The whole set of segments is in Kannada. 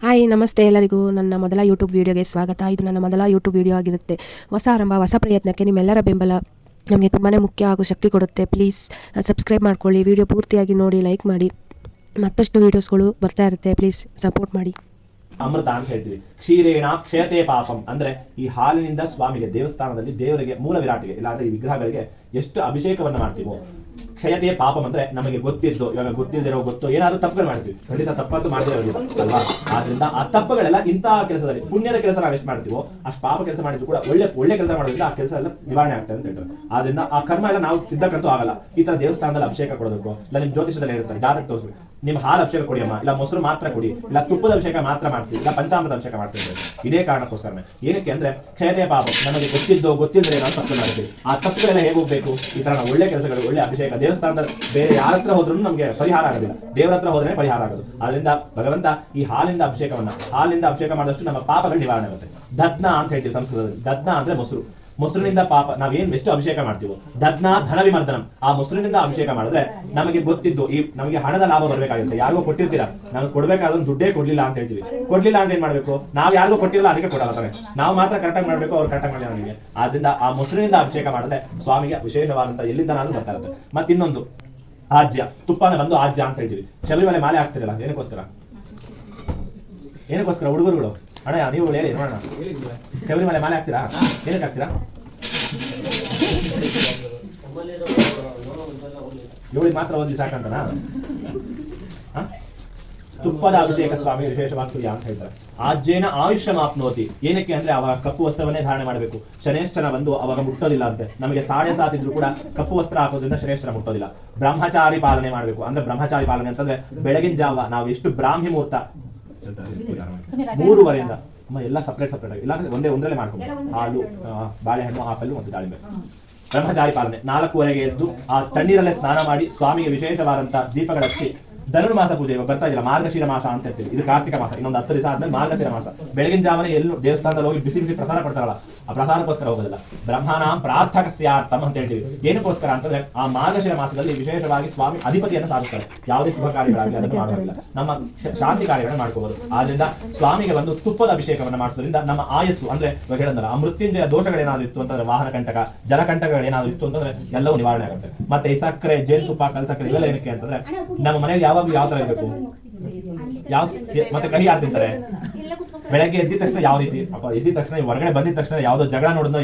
ಹಾಯ್ ನಮಸ್ತೆ ಎಲ್ಲರಿಗೂ ನನ್ನ ಮೊದಲ ಯೂಟ್ಯೂಬ್ ವೀಡಿಯೋಗೆ ಸ್ವಾಗತ. ಇದು ನನ್ನ ಮೊದಲ ಯೂಟ್ಯೂಬ್ ವೀಡಿಯೋ ಆಗಿರುತ್ತೆ. ಹೊಸ ಆರಂಭ, ಹೊಸ ಪ್ರಯತ್ನಕ್ಕೆ ನಿಮ್ಮೆಲ್ಲರ ಬೆಂಬಲ ನಮಗೆ ತುಂಬಾ ಮುಖ್ಯ ಹಾಗೂ ಶಕ್ತಿ ಕೊಡುತ್ತೆ. ಪ್ಲೀಸ್ ಸಬ್ಸ್ಕ್ರೈಬ್ ಮಾಡ್ಕೊಳ್ಳಿ, ವಿಡಿಯೋ ಪೂರ್ತಿಯಾಗಿ ನೋಡಿ, ಲೈಕ್ ಮಾಡಿ. ಮತ್ತಷ್ಟು ವೀಡಿಯೋಸ್ಗಳು ಬರ್ತಾ ಇರುತ್ತೆ, ಪ್ಲೀಸ್ ಸಪೋರ್ಟ್ ಮಾಡಿ. ಅಮೃತ ಅಂತ ಹೇಳ್ತೀವಿ. ಕ್ಷೀರೇಣ ಕ್ಷಯತೆ ಪಾಪಂ ಅಂದ್ರೆ ಈ ಹಾಲಿನಿಂದ ಸ್ವಾಮಿಗೆ ದೇವಸ್ಥಾನದಲ್ಲಿ ದೇವರಿಗೆ ಮೂಲ ವಿರಾಟಿಗೆ ಇಲ್ಲಾಂದ್ರೆ ಈ ವಿಗ್ರಹಗಳಿಗೆ ಎಷ್ಟು ಅಭಿಷೇಕವನ್ನ ಮಾಡ್ತೀವೋ. ಕ್ಷಯತೆ ಪಾಪಂ ಅಂದ್ರೆ ನಮಗೆ ಗೊತ್ತಿದ್ದು, ಇವಾಗ ಗೊತ್ತಿಲ್ಲದಿರೋ ಗೊತ್ತು ಏನಾದ್ರು ತಪ್ಪುಗಳು ಮಾಡ್ತೀವಿ, ಖಂಡಿತ ತಪ್ಪಂತೂ ಮಾಡಿರೋದಿಲ್ಲ ಅಲ್ವಾ. ಆದ್ರಿಂದ ಆ ತಪ್ಪುಗಳೆಲ್ಲ ಇಂತಹ ಕೆಲಸದಲ್ಲಿ ಪುಣ್ಯದ ಕೆಲಸ ನಾವು ಎಷ್ಟು ಮಾಡ್ತೀವೋ ಅಷ್ಟು ಪಾಪ ಕೆಲಸ ಮಾಡಿದ್ರು ಕೂಡ ಒಳ್ಳೆ ಕೆಲಸ ಮಾಡೋದ್ರಿಂದ ಆ ಕೆಲಸ ಎಲ್ಲ ನಿವಾರಣೆ ಆಗ್ತದೆ ಅಂತ ಹೇಳ್ತಾರೆ. ಆದ್ರಿಂದ ಆ ಕರ್ಮ ಎಲ್ಲ ನಾವು ಸಿದ್ಧಕ್ಕಂತೂ ಆಗಲ್ಲ. ಈ ತರ ದೇವಸ್ಥಾನದಲ್ಲಿ ಅಭಿಷೇಕ ಕೊಡೋದಕ್ಕೋ ಇಲ್ಲ ನಿಮ್ ಜ್ಯೋತಿಷದಲ್ಲಿ ಹೇಳ್ತಾರೆ ಜಾತಕ ತೋರಿಸ್ಬೇಕು, ನಿಮ್ ಹಾಲು ಅಭಿಷೇಕ ಕೊಡಿಯಮ್ಮ, ಇಲ್ಲ ಮೊಸರು ಮಾತ್ರ ಕೊಡಿ, ಇಲ್ಲ ತುಪ್ಪದ ಅಭಿಷೇಕ ಮಾತ್ರ ಮಾಡಿಸಿ, ಇಲ್ಲ ಪಂಚಾಮೃತ ಅಭಿಷೇಕ ಮಾಡ್ತಿದ್ದಾರೆ. ಇದೇ ಕಾರಣಕ್ಕೋಸ್ಕರ ಏನಕ್ಕೆ ಅಂದ್ರೆ ಕ್ಷಯತೆ ಪಾಪ ನಮಗೆ ಗೊತ್ತಿದ್ದೋ ಗೊತ್ತಿಲ್ಲದೆ ನಾವು ತಪ್ಪು ಮಾಡ್ತೀವಿ. ಆ ತಪ್ಪುಗಳೆಲ್ಲ ಹೇಗೆ ಹೋಗ್ಬೇಕು, ಈ ತರ ಒಳ್ಳೆ ಕೆಲಸಗಳು ಒಳ್ಳೆ ಅಭಿಷೇಕ ದೇವಸ್ಥಾನದಲ್ಲಿ ಬೇರೆ ಯಾರ ಹತ್ರ ಹೋದ್ರೂ ನಮಗೆ ಪರಿಹಾರ ಆಗೋದಿಲ್ಲ, ದೇವರ ಹತ್ರ ಹೋದ್ರೆ ಪರಿಹಾರ ಆಗೋದು. ಆದ್ರಿಂದ ಭಗವಂತ ಈ ಹಾಲಿಂದ ಅಭಿಷೇಕ ಮಾಡಿದಷ್ಟು ನಮ್ಮ ಪಾಪಗಳು ನಿವಾರಣೆ ಆಗುತ್ತೆ. ದದ್ನ ಅಂತ ಹೇಳ್ತೀವಿ ಸಂಸ್ಕೃತದಲ್ಲಿ. ದದ್ನ ಅಂದ್ರೆ ಮೊಸರಿನಿಂದ ಪಾಪ ನಾವೇನ್ ಎಷ್ಟು ಅಭಿಷೇಕ ಮಾಡ್ತೀವೋ, ದದ್ನ ಧನ ವಿಮರ್ದನಂ, ಆ ಮೊಸರಿನಿಂದ ಅಭಿಷೇಕ ಮಾಡಿದ್ರೆ ನಮಗೆ ಗೊತ್ತಿದ್ದು ಈ ನಮಗೆ ಹಣದ ಲಾಭ ಬರ್ಬೇಕಾಗುತ್ತೆ. ಯಾರಿಗೋ ಕೊಟ್ಟಿರ್ತೀರಾ, ನಾವು ಕೊಡ್ಬೇಕಾದ್ರೆ ದುಡ್ಡೇ ಕೊಡ್ಲಿಲ್ಲ ಅಂತ ಹೇಳ್ತೀವಿ. ಕೊಡ್ಲಿಲ್ಲ ಅಂತ ಏನ್ ಮಾಡ್ಬೇಕು, ನಾವ್ ಯಾರಿಗೂ ಕೊಟ್ಟಿಲ್ಲ ಅದಕ್ಕೆ ಕೊಡಲ್ಲ ತಾನೆ, ನಾವು ಮಾತ್ರ ಕರೆಕ್ಟಾಗಿ ಮಾಡ್ಬೇಕು, ಅವ್ರು ಕರೆಕ್ಟಾಗಿ ಮಾಡಿಲ್ಲ ನಮಗೆ. ಆದ್ರಿಂದ ಆ ಮೊಸರಿನಿಂದ ಅಭಿಷೇಕ ಮಾಡಿದ್ರೆ ಸ್ವಾಮಿಗೆ ವಿಶೇಷವಾದಂತ ಎಲ್ಲಿಂದ ನಾನು ಬರ್ತಾ ಇರುತ್ತೆ. ಮತ್ತೆ ಇನ್ನೊಂದು ಆಜ್ಯ, ತುಪ್ಪನ ಬಂದು ಆಜ್ಯ ಅಂತ ಹೇಳ್ತೀವಿ. ಶಬರಿಮಲೆ ಮಾಲೆ ಹಾಕ್ತಿರಲ್ಲ, ಏನಕ್ಕೋಸ್ಕರ ಹುಡುಗರುಗಳು ಅಣ್ಣ ನೀವು ಹೇಳಿ ನೋಡೋಣ, ಶಬರಿಮಲೆ ಮಾಲೆ ಹಾಕ್ತೀರಾ, ಏನಕ್ಕೆ ಹಾಕ್ತೀರಾ? ಏಳಿಗೆ ಮಾತ್ರ ಓದಿ ಸಾಕಂತನಾ? ತುಪ್ಪದ ಅಭಿಷೇಕ ಸ್ವಾಮಿ ವಿಶೇಷವಾಗಿ ಅಂತ ಹೇಳ್ತಾರೆ. ಆಜ್ಯೇನ ಆಯುಷ್ಯಮಾಪ್ನೋತಿ, ಏನಕ್ಕೆ ಅಂದ್ರೆ ಅವಾಗ ಕಪ್ಪು ವಸ್ತ್ರವನ್ನೇ ಧಾರಣೆ ಮಾಡಬೇಕು. ಶನೇಶ್ವರ ಬಂದು ಅವಾಗ ಮುಟ್ಟೋದಿಲ್ಲ ಅಂತೆ. ನಮಗೆ 7.5 ಇದ್ರೂ ಕೂಡ ಕಪ್ಪು ವಸ್ತ್ರ ಹಾಕೋದ್ರಿಂದ ಶನೇಶ್ವರ ಮುಟ್ಟೋದಿಲ್ಲ. ಬ್ರಹ್ಮಚಾರಿ ಪಾಲನೆ ಮಾಡಬೇಕು. ಅಂದ್ರೆ ಬ್ರಹ್ಮಚಾರಿ ಪಾಲನೆ ಅಂತಂದ್ರೆ ಬೆಳಗಿನ ಜಾವ ನಾವು ಎಷ್ಟು ಬ್ರಾಹ್ಮಿ ಮುಹೂರ್ತ 3:30 ಎಲ್ಲ ಸಪ್ರೇಟ್ ಆಗಿ, ಇಲ್ಲಾಂದ್ರೆ ಒಂದರಲ್ಲೇ ಮಾಡ್ಕೊಂಡು ಹಾಲು, ಬಾಳೆಹಣ್ಣು, ಆಪಲ್ಲು ಮತ್ತು ದಾಳಿಂಬೆ. ಬ್ರಹ್ಮಚಾರಿ ಪಾಲನೆ 4:30ಗೆ ಎದ್ದು ಆ ತಣ್ಣೀರಲ್ಲೇ ಸ್ನಾನ ಮಾಡಿ ಸ್ವಾಮಿಗೆ ವಿಶೇಷವಾದಂತ ದೀಪಗಳ ಹಚ್ಚಿ ಧನುರ್ಮಾಸ ಪೂಜೆ ಬರ್ತಾ ಇಲ್ಲ, ಮಾರ್ಗಶಿರ ಮಾಸ ಅಂತ ಹೇಳ್ತೀವಿ. ಇದು ಕಾರ್ತಿಕ ಮಾಸ, ಇನ್ನೊಂದು 10 ದಿವಸ ಆದ್ಮೇಲೆ ಮಾರ್ಗಶಿರ ಮಾಸ. ಬೆಳಗಿನ ಜಾವನೆ ಎಲ್ಲೂ ದೇವಸ್ಥಾನದಲ್ಲಿ ಹೋಗಿ ಬಿಸಿ ಪ್ರಸಾದ ಕೊಡ್ತಾರಲ್ಲ, ಆ ಪ್ರಸಾದಕ್ಕೋಸ್ಕರ ಹೋಗೋದಿಲ್ಲ. ಬ್ರಹ್ಮನಾಂ ಪ್ರಾರ್ಥಕಸ್ಯಾರ್ಥಂ ಅಂತ ಹೇಳ್ತೀವಿ. ಏನಕ್ಕೋಸ್ಕರ ಅಂತಂದ್ರೆ ಆ ಮಾರ್ಗಶಿರ ಮಾಸದಲ್ಲಿ ವಿಶೇಷವಾಗಿ ಸ್ವಾಮಿ ಅಧಿಪತಿಯನ್ನು ಸಾಧಿಸ್ತಾರೆ. ಯಾವುದೇ ಶುಭ ಕಾರ್ಯಗಳಾಗಲಿ ಅದನ್ನು ಮಾಡೋದಿಲ್ಲ, ನಮ್ಮ ಶಾಂತಿ ಕಾರ್ಯಗಳನ್ನು ಮಾಡ್ಕೋಬಹುದು. ಆದ್ರಿಂದ ಸ್ವಾಮಿಗೆ ಒಂದು ತುಪ್ಪದ ಅಭಿಷೇಕವನ್ನು ಮಾಡಿಸೋದ್ರಿಂದ ನಮ್ಮ ಆಯಸ್ಸು ಅಂದ್ರೆ ಹೇಳಂದ್ರೆ ಆ ಮೃತ್ಯುಂಜಯ ದೋಷಗಳೇನಾದ್ರು ಇತ್ತು ಅಂತಂದ್ರೆ, ವಾಹನ ಕಂಟಕ, ಜಲಕಂಟಕಗಳೇನಾದ್ರು ಇತ್ತು ಅಂತಂದ್ರೆ ಎಲ್ಲವೂ ನಿವಾರಣೆ ಆಗುತ್ತೆ. ಮತ್ತೆ ಈ ಸಕ್ಕರೆ, ಜೇನುತುಪ್ಪ, ಕಲ್ಸಕ್ಕರೆ ಇವೆಲ್ಲ ಏನಕ್ಕೆ ಅಂತಂದ್ರೆ ನಮ್ಮ ಮನೆಯಲ್ಲಿ ಯಾವಾಗಲೂ ಯಾವ ತರ ಇರಬೇಕು, ಮತ್ತೆ ಕಹಿ ಯಾರು ತಿಂತಾರೆ, ಬೆಳಗ್ಗೆ ಎದ್ದಿದ ತಕ್ಷಣ ಯಾವ ರೀತಿ ಎದ್ದಿದ ತಕ್ಷಣ ಹೊರಗಡೆ ಬಂದಿದ ತಕ್ಷಣ ಯಾವ್ದೋ ಜಗಳ ನೋಡಿದ್ನೋ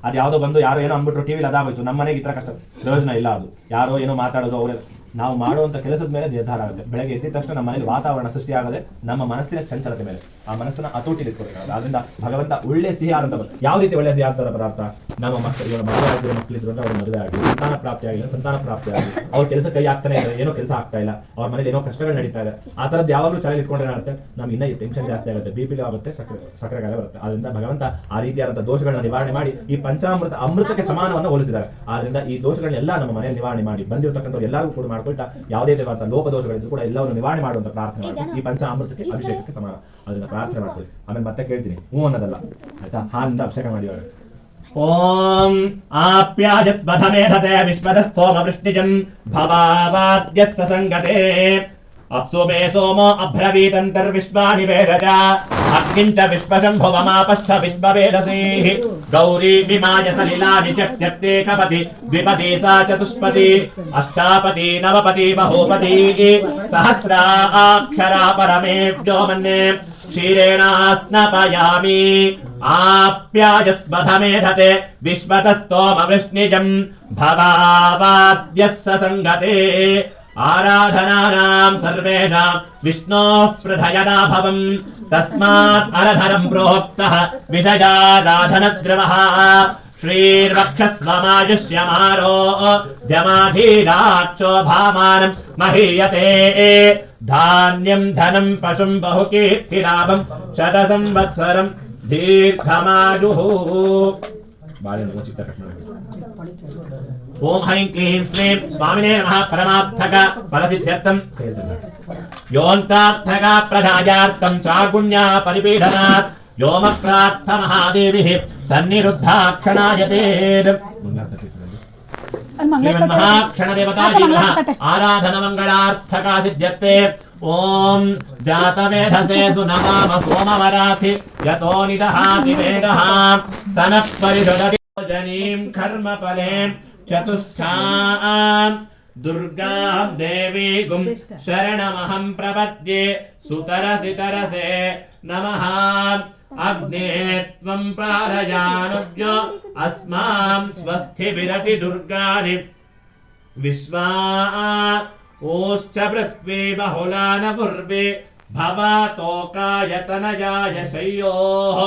ಅದು ಯಾವ್ದೋ ಬಂದು ಯಾರೋ ಏನೋ ಅಂದ್ಬಿಟ್ರು ಟಿವಿಲಿ ಅದಾಗೋಯ್ತು. ನಮ್ಮ ಮನೆಗೆ ಈ ತರ ಕಷ್ಟ ಪ್ರಯೋಜನ ಇಲ್ಲ. ಅದು ಯಾರೋ ಏನೋ ಮಾತಾಡೋದು ಅವರೇ ನಾವು ಮಾಡುವಂತ ಕೆಲಸದ ಮೇಲೆ ನಿರ್ಧಾರ ಆಗುತ್ತೆ. ಬೆಳಗ್ಗೆ ಎದ್ದಿದ ತಕ್ಷಣ ನಮ್ಮ ಮನೇಲಿ ವಾತಾವರಣ ಸೃಷ್ಟಿ ಆಗದೆ ನಮ್ಮ ಮನಸ್ಸಿನ ಚಂಚಲತೆ ಮೇಲೆ ಆ ಮನಸ್ಸನ್ನ ಹತೋಟಿಲಿ ಇಟ್ಕೊಳ್ಬೇಕು. ಆದ್ರಿಂದ ಭಗವಂತ ಒಳ್ಳೆ ಸಿಹಿಯಾದ ಯಾವ ರೀತಿ ಒಳ್ಳೆ ಸಿಹಿಯಾದ ಪದಾರ್ಥ, ನಮ್ಮ ಮಕ್ಕಳಿಗೆ ಮದುವೆ ಆಗಿರೋ ಮಕ್ಕಳಿದ್ರು ಅಂದ್ರೆ ಅವ್ರ ಮದುವೆ ಆಗಿ ಸಂತಾನ ಪ್ರಾಪ್ತಿ ಆಗಿಲ್ಲ, ಸಂತಾನ ಪ್ರಾಪ್ತಿ ಆಗಿ ಅವ್ರ ಕೆಲಸ ಕೈ ಆಗ್ತಾನೆ ಇಲ್ಲ, ಏನೋ ಕೆಲಸ ಆಗ್ತಾ ಇಲ್ಲ, ಅವ್ರ ಮನೇಲಿ ಏನೋ ಕಷ್ಟಗಳು ನಡೀತಾ ಇದೆ. ಆ ತರದ್ದು ಯಾವಾಗಲೂ ಚಾಲಿ ಇಟ್ಕೊಂಡ್ರೆ ಏನಾಗುತ್ತೆ, ನಮ್ಗೆ ಇನ್ನೂ ಟೆನ್ಷನ್ ಜಾಸ್ತಿ ಆಗುತ್ತೆ, BP ಆಗುತ್ತೆ, ಸಕ್ಕರೆ ಕಾಯಿಲೆ ಬರುತ್ತೆ. ಆದ್ರಿಂದ ಭಗವಂತ ಆ ರೀತಿಯಾದಂತಹ ದೋಷಗಳನ್ನ ನಿವಾರಣೆ ಮಾಡಿ ಈ ಪಂಚಾಮೃತ ಅಮೃತಕ್ಕೆ ಸಮಾನವನ್ನು ಹೋಲಿಸಿದ್ದಾರೆ. ಆದ್ರಿಂದ ಈ ದೋಷಗಳನ್ನೆಲ್ಲ ನಮ್ಮ ಮನೆಯಲ್ಲಿ ನಿವಾರಣೆ ಮಾಡಿ ಬಂದಿರತಕ್ಕಂಥವ್ರು ಎಲ್ಲರಿಗೂ ಕೂಡ ಮಾಡ್ಕೊಳ್ತಾ ಯಾವುದೇ ಲೋಪ ದೋಷಗಳಿದ್ರು ಕೂಡ ಎಲ್ಲವನ್ನು ನಿವಾರಣೆ ಮಾಡುವಂತ ಪ್ರಾರ್ಥನೆ ಮಾಡಿ ಈ ಪಂಚ ಅಮೃತಕ್ಕೆ ಅಭಿಷೇಕಕ್ಕೆ ಸಮಾನ. ಅದನ್ನ ಪ್ರಾರ್ಥನೆ ಮಾಡ್ಕೊಳ್ಳಿ. ಆಮೇಲೆ ಮತ್ತೆ ಕೇಳ್ತೀನಿ ಹ್ಞೂ ಅನ್ನೋದಲ್ಲ ಆಯ್ತಾ, ಹಾಲಿಂದ ಅಭಿಷೇಕ ಮಾಡಿವಾಗ ಓಂ ಆಪ್ಯಾಜಸ್ಪಧಮೇಧತೆ ವಿಶ್ವದಸ್ಥೋಮ ವೃಷ್ಟಿಜಂ ಭವಾವಾದ್ಯಸ್ಸ ಸಂಗತೆ ಅಪ್ಸು ಮೇ ಸೋಮೋ ಅಭ್ರವೀತಂತರ್ವಿಶ್ವಾನಿ ವೇದಜ ಅಗ್ನಿಂಚ ವಿಶ್ವಶಂಭುವಮಾಪಶ್ಚ ವಿಶ್ವವೇದಸೀಃ ಗೌರಿ ವಿಮಾಯ ಸಲಿಲಾನಿ ಚತ್ಯತ್ತೆ ಕಪತಿ ದ್ವಿಪದಿ ಸಾ ಚತುಷ್ಪದಿ ಅಷ್ಟಾಪದಿ ನವಪದಿ ಬಹುಪದಿ ಸಹಸ್ರಾಕ್ಷರಾ ಪರಮೇಭ್ಯೋ ಮನ್ಯೆ ಕ್ಷೀರೇಣ ಸ್ನಪಯಾಮಿ ಆಪ್ಯಾಯಸ್ಪಧಮೇಧತೆ ವಿಶ್ವತಸ್ತೋಮ ವೃಷ್ಣಿಜಂ ಭವಾವಾದ್ಯಸ್ಸ ಸಂಗತೆ ಆರಾಧನಾನಾಂ ಸರ್ವೇಷಾಂ ವಿಷ್ಣೋಃ ಪ್ರಧಯನಾ ಭವಂ ತಸ್ಮಾತ್ ಅರಧರಂ ಪ್ರೋಕ್ತಃ ವಿಷಯಾರಾಧನದ್ರವಃ ಶ್ರೀರ್ವಕ್ಷಸ್ವಮಾಯುಷ್ಯಮಾರೋಧ್ಯಮಾಧೀರಾಕ್ಷೋಭಾಮಾನಂ ಮಹೀಯತೆ ಧಾನ್ಯಂ ಧನಂ ಪಶುಂ ಬಹುಕೀರ್ತಿಲಾಭಂ ಶತ ಸಂವತ್ಸರಂ ದೀರ್ಘಮಾಯುಃ. ಓಂ ಹೈಂ ಕ್ಲೀಂ ಶ್ರೀಂ ಸ್ವಾಮಿನೇ ನಮಃ ಪರಮಾರ್ಥಕ ಫಲಸಿದ್ಧ್ಯರ್ಥಂ ಯೋಂತಾರ್ಥಕ ಪ್ರಧಾಯಾರ್ಥಂ ಚಾಗುಣ್ಯ ಪರಿಪೀಡನಾತ್ ಯೋಮಕ್ರಾರ್ಥ ಮಹಾದೇವಿಃ ಸನ್ನಿರುದ್ಧಾಕ್ಷಣಾಯತೆ. ಶ್ರೀಮನ್ಮಹಾಕ್ಷಣ ದೇವತಾ ಆರಾಧನ ಮಂಗಳಾರ್ಥಕ ಸಿದ್ಧ್ಯರ್ಥೆ ಓಂ ಜಾತವೇಧಸೇ ಸುನಮಾಮ ಸೋಮವರಾಥಿ ಯತೋ ನಿದಹಾತಿ ವೇದಃ ಸನಃ ಪರಿಷದತಿ ಜನೀಂ ಕರ್ಮಫಲೇಂ ಚತುಷ್ಠಾಂ ದುರ್ಗಾಂ ದೇವೀಗುಂ ಶರಣಮಹಂ ಪ್ರಪದ್ಯೆ ಸುತರಸಿ ತರಸೆ ನಮಃ ಅಗ್ನೇ ತ್ವಂ ಪಾರಯಾನುಜ್ಞೋ ಅಸ್ಮಾಂ ಸ್ವಸ್ತಿ ವಿರತಿ ದುರ್ಗಾನಿ ವಿಶ್ವಾ ಓಶ್ಚ ಪೃಥ್ವೀ ಬಹುಲಾನ ಪೂರ್ವೆ ಭವತೋಕಾಯತನಯಾಯ ಶಯ್ಯೋಃ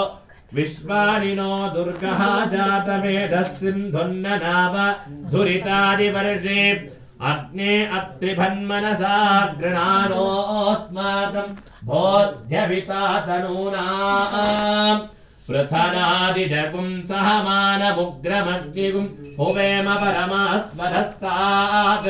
ವಿಶ್ವಾನಿನೋ ದುರ್ಗಃ ಜಾತವೇದಃ ಸಿಂಧುನ್ನನಾವ ಧುರಿತಾದಿವರ್ಷೇ ಅಗ್ನೇ ಅತ್ರಿಭನ್ಮನಸಾ ಗೃಣಾನೋಸ್ಮಾಕಂ ಬೋಧ್ಯವಿತಾ ತನೂನಾಂ ಪೃಥನಾದಿಜಗುಂ ಸಹಮಾನಮುಗ್ರಮಗ್ನಿಗುಂ ಹುವೇಮ ಪರಮಾಸ್ಮದಸ್ತಾತ್.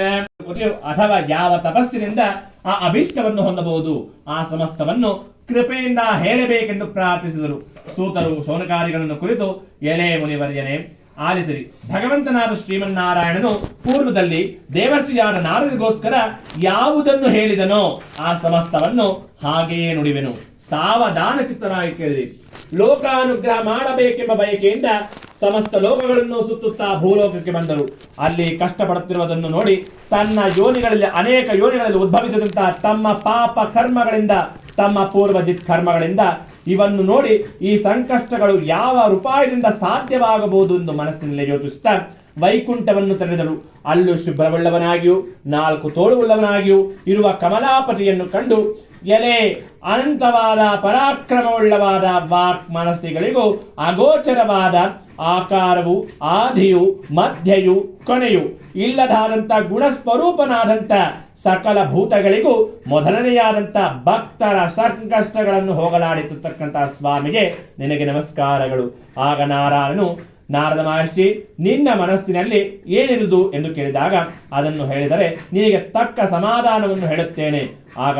ಅಥವಾ ಯಾವ ತಪಸ್ಸಿನಿಂದ ಆ ಅಭೀಷ್ಟವನ್ನು ಹೊಂದಬಹುದು ಆ ಸಮಸ್ತವನ್ನು ಕೃಪೆಯಿಂದ ಹೇಳಬೇಕೆಂದು ಪ್ರಾರ್ಥಿಸಿದರು. ಸೂತರು ಶೌನಕಾದಿಗಳನ್ನು ಕುರಿತು, ಎಲೆ ಮುನಿವರ್ಯನೇ ಆಲಿಸಿರಿ. ಭಗವಂತನಾದ ಶ್ರೀಮನ್ನಾರಾಯಣನು ಪೂರ್ವದಲ್ಲಿ ದೇವರ್ಷಿಯಾದ ನಾರದರಿಗೋಸ್ಕರ ಯಾವುದನ್ನು ಹೇಳಿದನೋ ಆ ಸಮಸ್ತವನ್ನು ಹಾಗೆಯೇ ನುಡಿವೆನು. ಸಾವಧಾನ ಚಿತ್ತರಾಗಿ ಕೇಳಿರಿ. ಲೋಕಾನುಗ್ರಹ ಮಾಡಬೇಕೆಂಬ ಬಯಕೆಯಿಂದ ಸಮಸ್ತ ಲೋಕಗಳನ್ನು ಸುತ್ತುತ್ತಾ ಭೂಲೋಕಕ್ಕೆ ಬಂದರು. ಅಲ್ಲಿ ಕಷ್ಟಪಡುತ್ತಿರುವುದನ್ನು ನೋಡಿ ತನ್ನ ಯೋನಿಗಳಲ್ಲಿ ಅನೇಕ ಯೋನಿಗಳಲ್ಲಿ ಉದ್ಭವಿಸಿದಂತಹ ತಮ್ಮ ಪಾಪ ಕರ್ಮಗಳಿಂದ, ತಮ್ಮ ಪೂರ್ವಜಿತ್ ಕರ್ಮಗಳಿಂದ ಇವನ್ನು ನೋಡಿ ಈ ಸಂಕಷ್ಟಗಳು ಯಾವ ರೂಪಾಯದಿಂದ ಸಾಧ್ಯವಾಗಬಹುದು ಎಂದು ಮನಸ್ಸಿನಲ್ಲಿ ಯೋಚಿಸುತ್ತಾ ವೈಕುಂಠವನ್ನು ತೆರೆದರು. ಅಲ್ಲೂ ಶುಭ್ರವುಳ್ಳವನಾಗಿಯೂ 4 ತೋಳುಳ್ಳವನಾಗಿಯೂ ಇರುವ ಕಮಲಾಪತಿಯನ್ನು ಕಂಡು, ಎಲೆ ಅನಂತವಾದ ಪರಾಕ್ರಮವುಳ್ಳವಾದ ವಾಕ್ ಮನಸ್ಸಿಗಳಿಗೂ ಅಗೋಚರವಾದ ಆಕಾರವು, ಆದಿಯು, ಮಧ್ಯೆಯು, ಕೊನೆಯು ಇಲ್ಲದಾದಂಥ ಗುಣಸ್ವರೂಪನಾದಂಥ ಸಕಲ ಭೂತಗಳಿಗೂ ಮೊದಲನೆಯಾದಂಥ ಭಕ್ತರ ಸಂಕಷ್ಟಗಳನ್ನು ಹೋಗಲಾಡಿಸತಕ್ಕಂತಹ ಸ್ವಾಮಿಗೆ ನಿನಗೆ ನಮಸ್ಕಾರಗಳು. ಆಗ ನಾರಾಯಣನು, ನಾರದ ಮಹರ್ಷಿ, ನಿನ್ನ ಮನಸ್ಸಿನಲ್ಲಿ ಏನಿರುವುದು ಎಂದು ಕೇಳಿದಾಗ ಅದನ್ನು ಹೇಳಿದರೆ ನಿನಗೆ ತಕ್ಕ ಸಮಾಧಾನವನ್ನು ಹೇಳುತ್ತೇನೆ. ಆಗ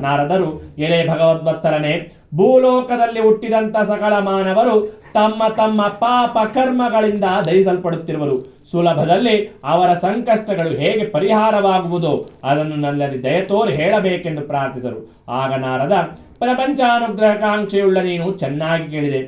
ನಾರದರು, ಎಲೆ ಭಗವದ್ವತ್ಸಲನೆ, ಭೂಲೋಕದಲ್ಲಿ ಹುಟ್ಟಿದಂಥ ಸಕಲ ಮಾನವರು ತಮ್ಮ ತಮ್ಮ ಪಾಪ ಕರ್ಮಗಳಿಂದ ದಹಿಸಲ್ಪಡುತ್ತಿರುವರು. ಸುಲಭದಲ್ಲಿ ಅವರ ಸಂಕಷ್ಟಗಳು ಹೇಗೆ ಪರಿಹಾರವಾಗುವುದೋ ಅದನ್ನು ನನ್ನಲ್ಲಿ ದಯತೋರಿ ಹೇಳಬೇಕೆಂದು ಪ್ರಾರ್ಥಿಸಿದರು. ಆಗ ನಾರದ, ಪ್ರಪಂಚಾನುಗ್ರಹಕಾಂಕ್ಷೆಯುಳ್ಳ ನೀನು ಚೆನ್ನಾಗಿ ಕೇಳಿದೆ.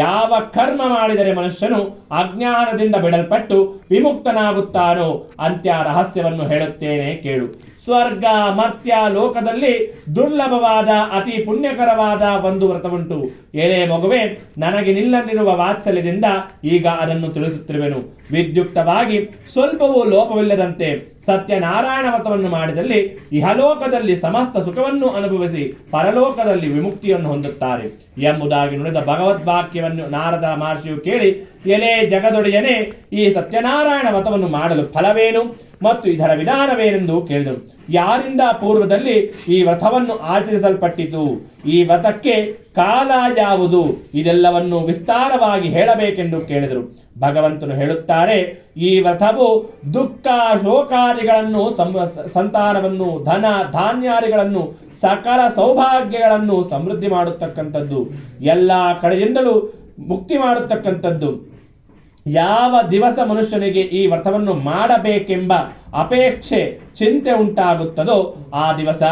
ಯಾವ ಕರ್ಮ ಮಾಡಿದರೆ ಮನುಷ್ಯನು ಅಜ್ಞಾನದಿಂದ ಬಿಡಲ್ಪಟ್ಟು ವಿಮುಕ್ತನಾಗುತ್ತಾನೋ ಅಂತ್ಯ ರಹಸ್ಯವನ್ನು ಹೇಳುತ್ತೇನೆ ಕೇಳು. ಸ್ವರ್ಗ ಮರ್ತ್ಯ ಲೋಕದಲ್ಲಿ ದುರ್ಲಭವಾದ ಅತಿ ಪುಣ್ಯಕರವಾದ ಒಂದು ವ್ರತವುಂಟು. ಎಲೆ ಮಗುವೆ, ನನಗೆ ನಿಲ್ಲದಿರುವ ವಾತ್ಸಲ್ಯದಿಂದ ಈಗ ಅದನ್ನು ತಿಳಿಸುತ್ತಿರುವೆನು. ವಿದ್ಯುಕ್ತವಾಗಿ ಸ್ವಲ್ಪವೂ ಲೋಪವಿಲ್ಲದಂತೆ ಸತ್ಯನಾರಾಯಣ ವ್ರತವನ್ನು ಮಾಡಿದಲ್ಲಿ ಇಹಲೋಕದಲ್ಲಿ ಸಮಸ್ತ ಸುಖವನ್ನು ಅನುಭವಿಸಿ ಪರಲೋಕದಲ್ಲಿ ವಿಮುಕ್ತಿಯನ್ನು ಹೊಂದುತ್ತಾರೆ ಎಂಬುದಾಗಿ ನುಡಿದ ಭಗವದ್ವಾಕ್ಯವನ್ನು ನಾರದ ಮಹರ್ಷಿಯು ಕೇಳಿ, ಎಲೆ ಜಗದೊಡೆಯನೇ, ಈ ಸತ್ಯನಾರಾಯಣ ವ್ರತವನ್ನು ಮಾಡಲು ಫಲವೇನು ಮತ್ತು ಇದರ ವಿಧಾನವೇನೆಂದು ಕೇಳಿದರು. ಯಾರಿಂದ ಪೂರ್ವದಲ್ಲಿ ಈ ವ್ರತವನ್ನು ಆಚರಿಸಲ್ಪಟ್ಟಿತು, ಈ ವ್ರತಕ್ಕೆ ಕಾಲ ಯಾವುದು, ಇದೆಲ್ಲವನ್ನು ವಿಸ್ತಾರವಾಗಿ ಹೇಳಬೇಕೆಂದು ಕೇಳಿದರು. ಭಗವಂತನು ಹೇಳುತ್ತಾರೆ, ಈ ವ್ರತವು ದುಃಖ ಶೋಕಾದಿಗಳನ್ನು, ಸಂತಾನವನ್ನು, ಧನ ಧಾನ್ಯಾದಿಗಳನ್ನು, ಸಕಲ ಸೌಭಾಗ್ಯಗಳನ್ನು ಸಮೃದ್ಧಿ ಮಾಡತಕ್ಕಂಥದ್ದು, ಎಲ್ಲ ಕಡೆಯಿಂದಲೂ ಮುಕ್ತಿ ಮಾಡತಕ್ಕಂಥದ್ದು. ಯಾವ ದಿವಸ ಮನುಷ್ಯನಿಗೆ ಈ ವ್ರತವನ್ನು ಮಾಡಬೇಕೆಂಬ ಅಪೇಕ್ಷೆ ಚಿಂತೆ ಉಂಟಾಗುತ್ತದೋ ಆ ದಿವಸ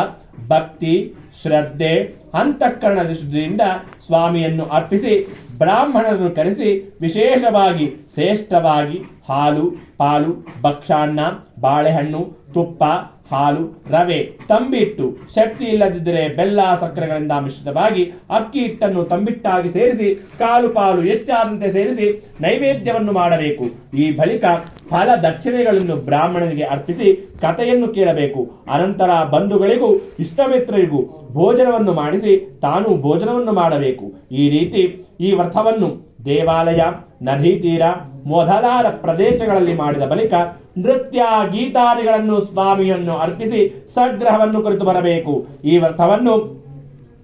ಭಕ್ತಿ ಶ್ರದ್ಧೆ ಅಂತಃಕರಣ ದೃಷ್ಟಿಯಿಂದ ಸ್ವಾಮಿಯನ್ನು ಅರ್ಪಿಸಿ ಬ್ರಾಹ್ಮಣರನ್ನು ಕರೆಸಿ ವಿಶೇಷವಾಗಿ ಶ್ರೇಷ್ಠವಾಗಿ ಹಾಲು ಪಾಲು ಭಕ್ಷಾನ್ನ ಬಾಳೆಹಣ್ಣು ತುಪ್ಪ ಹಾಲು ರವೆ ತಂಬಿಟ್ಟು ಶಕ್ತಿ ಇಲ್ಲದಿದ್ದರೆ ಬೆಲ್ಲ ಸಕ್ಕರೆಗಳಿಂದ ಮಿಶ್ರಿತವಾಗಿ ಅಕ್ಕಿ ಹಿಟ್ಟನ್ನು ತಂಬಿಟ್ಟಾಗಿ ಸೇರಿಸಿ ಕಾಲು ಪಾಲು ಹೆಚ್ಚಾದಂತೆ ಸೇರಿಸಿ ನೈವೇದ್ಯವನ್ನು ಮಾಡಬೇಕು. ಈ ಬಳಿಕ ಫಲ ದಕ್ಷಿಣೆಗಳನ್ನು ಬ್ರಾಹ್ಮಣನಿಗೆ ಅರ್ಪಿಸಿ ಕಥೆಯನ್ನು ಕೇಳಬೇಕು. ಅನಂತರ ಬಂಧುಗಳಿಗೂ ಇಷ್ಟಮಿತ್ರರಿಗೂ ಭೋಜನವನ್ನು ಮಾಡಿಸಿ ತಾನು ಭೋಜನವನ್ನು ಮಾಡಬೇಕು. ಈ ರೀತಿ ಈ ವ್ರತವನ್ನು ದೇವಾಲಯ ನದಿ ತೀರ ಮೊದಲಾದ ಪ್ರದೇಶಗಳಲ್ಲಿ ಮಾಡಿದ ಬಳಿಕ ನೃತ್ಯ ಗೀತಾದಿಗಳನ್ನು ಸ್ವಾಮಿಯನ್ನು ಅರ್ಪಿಸಿ ಸಗ್ರಹವನ್ನು ಕುರಿತು ಬರಬೇಕು. ಈ ವ್ರತವನ್ನು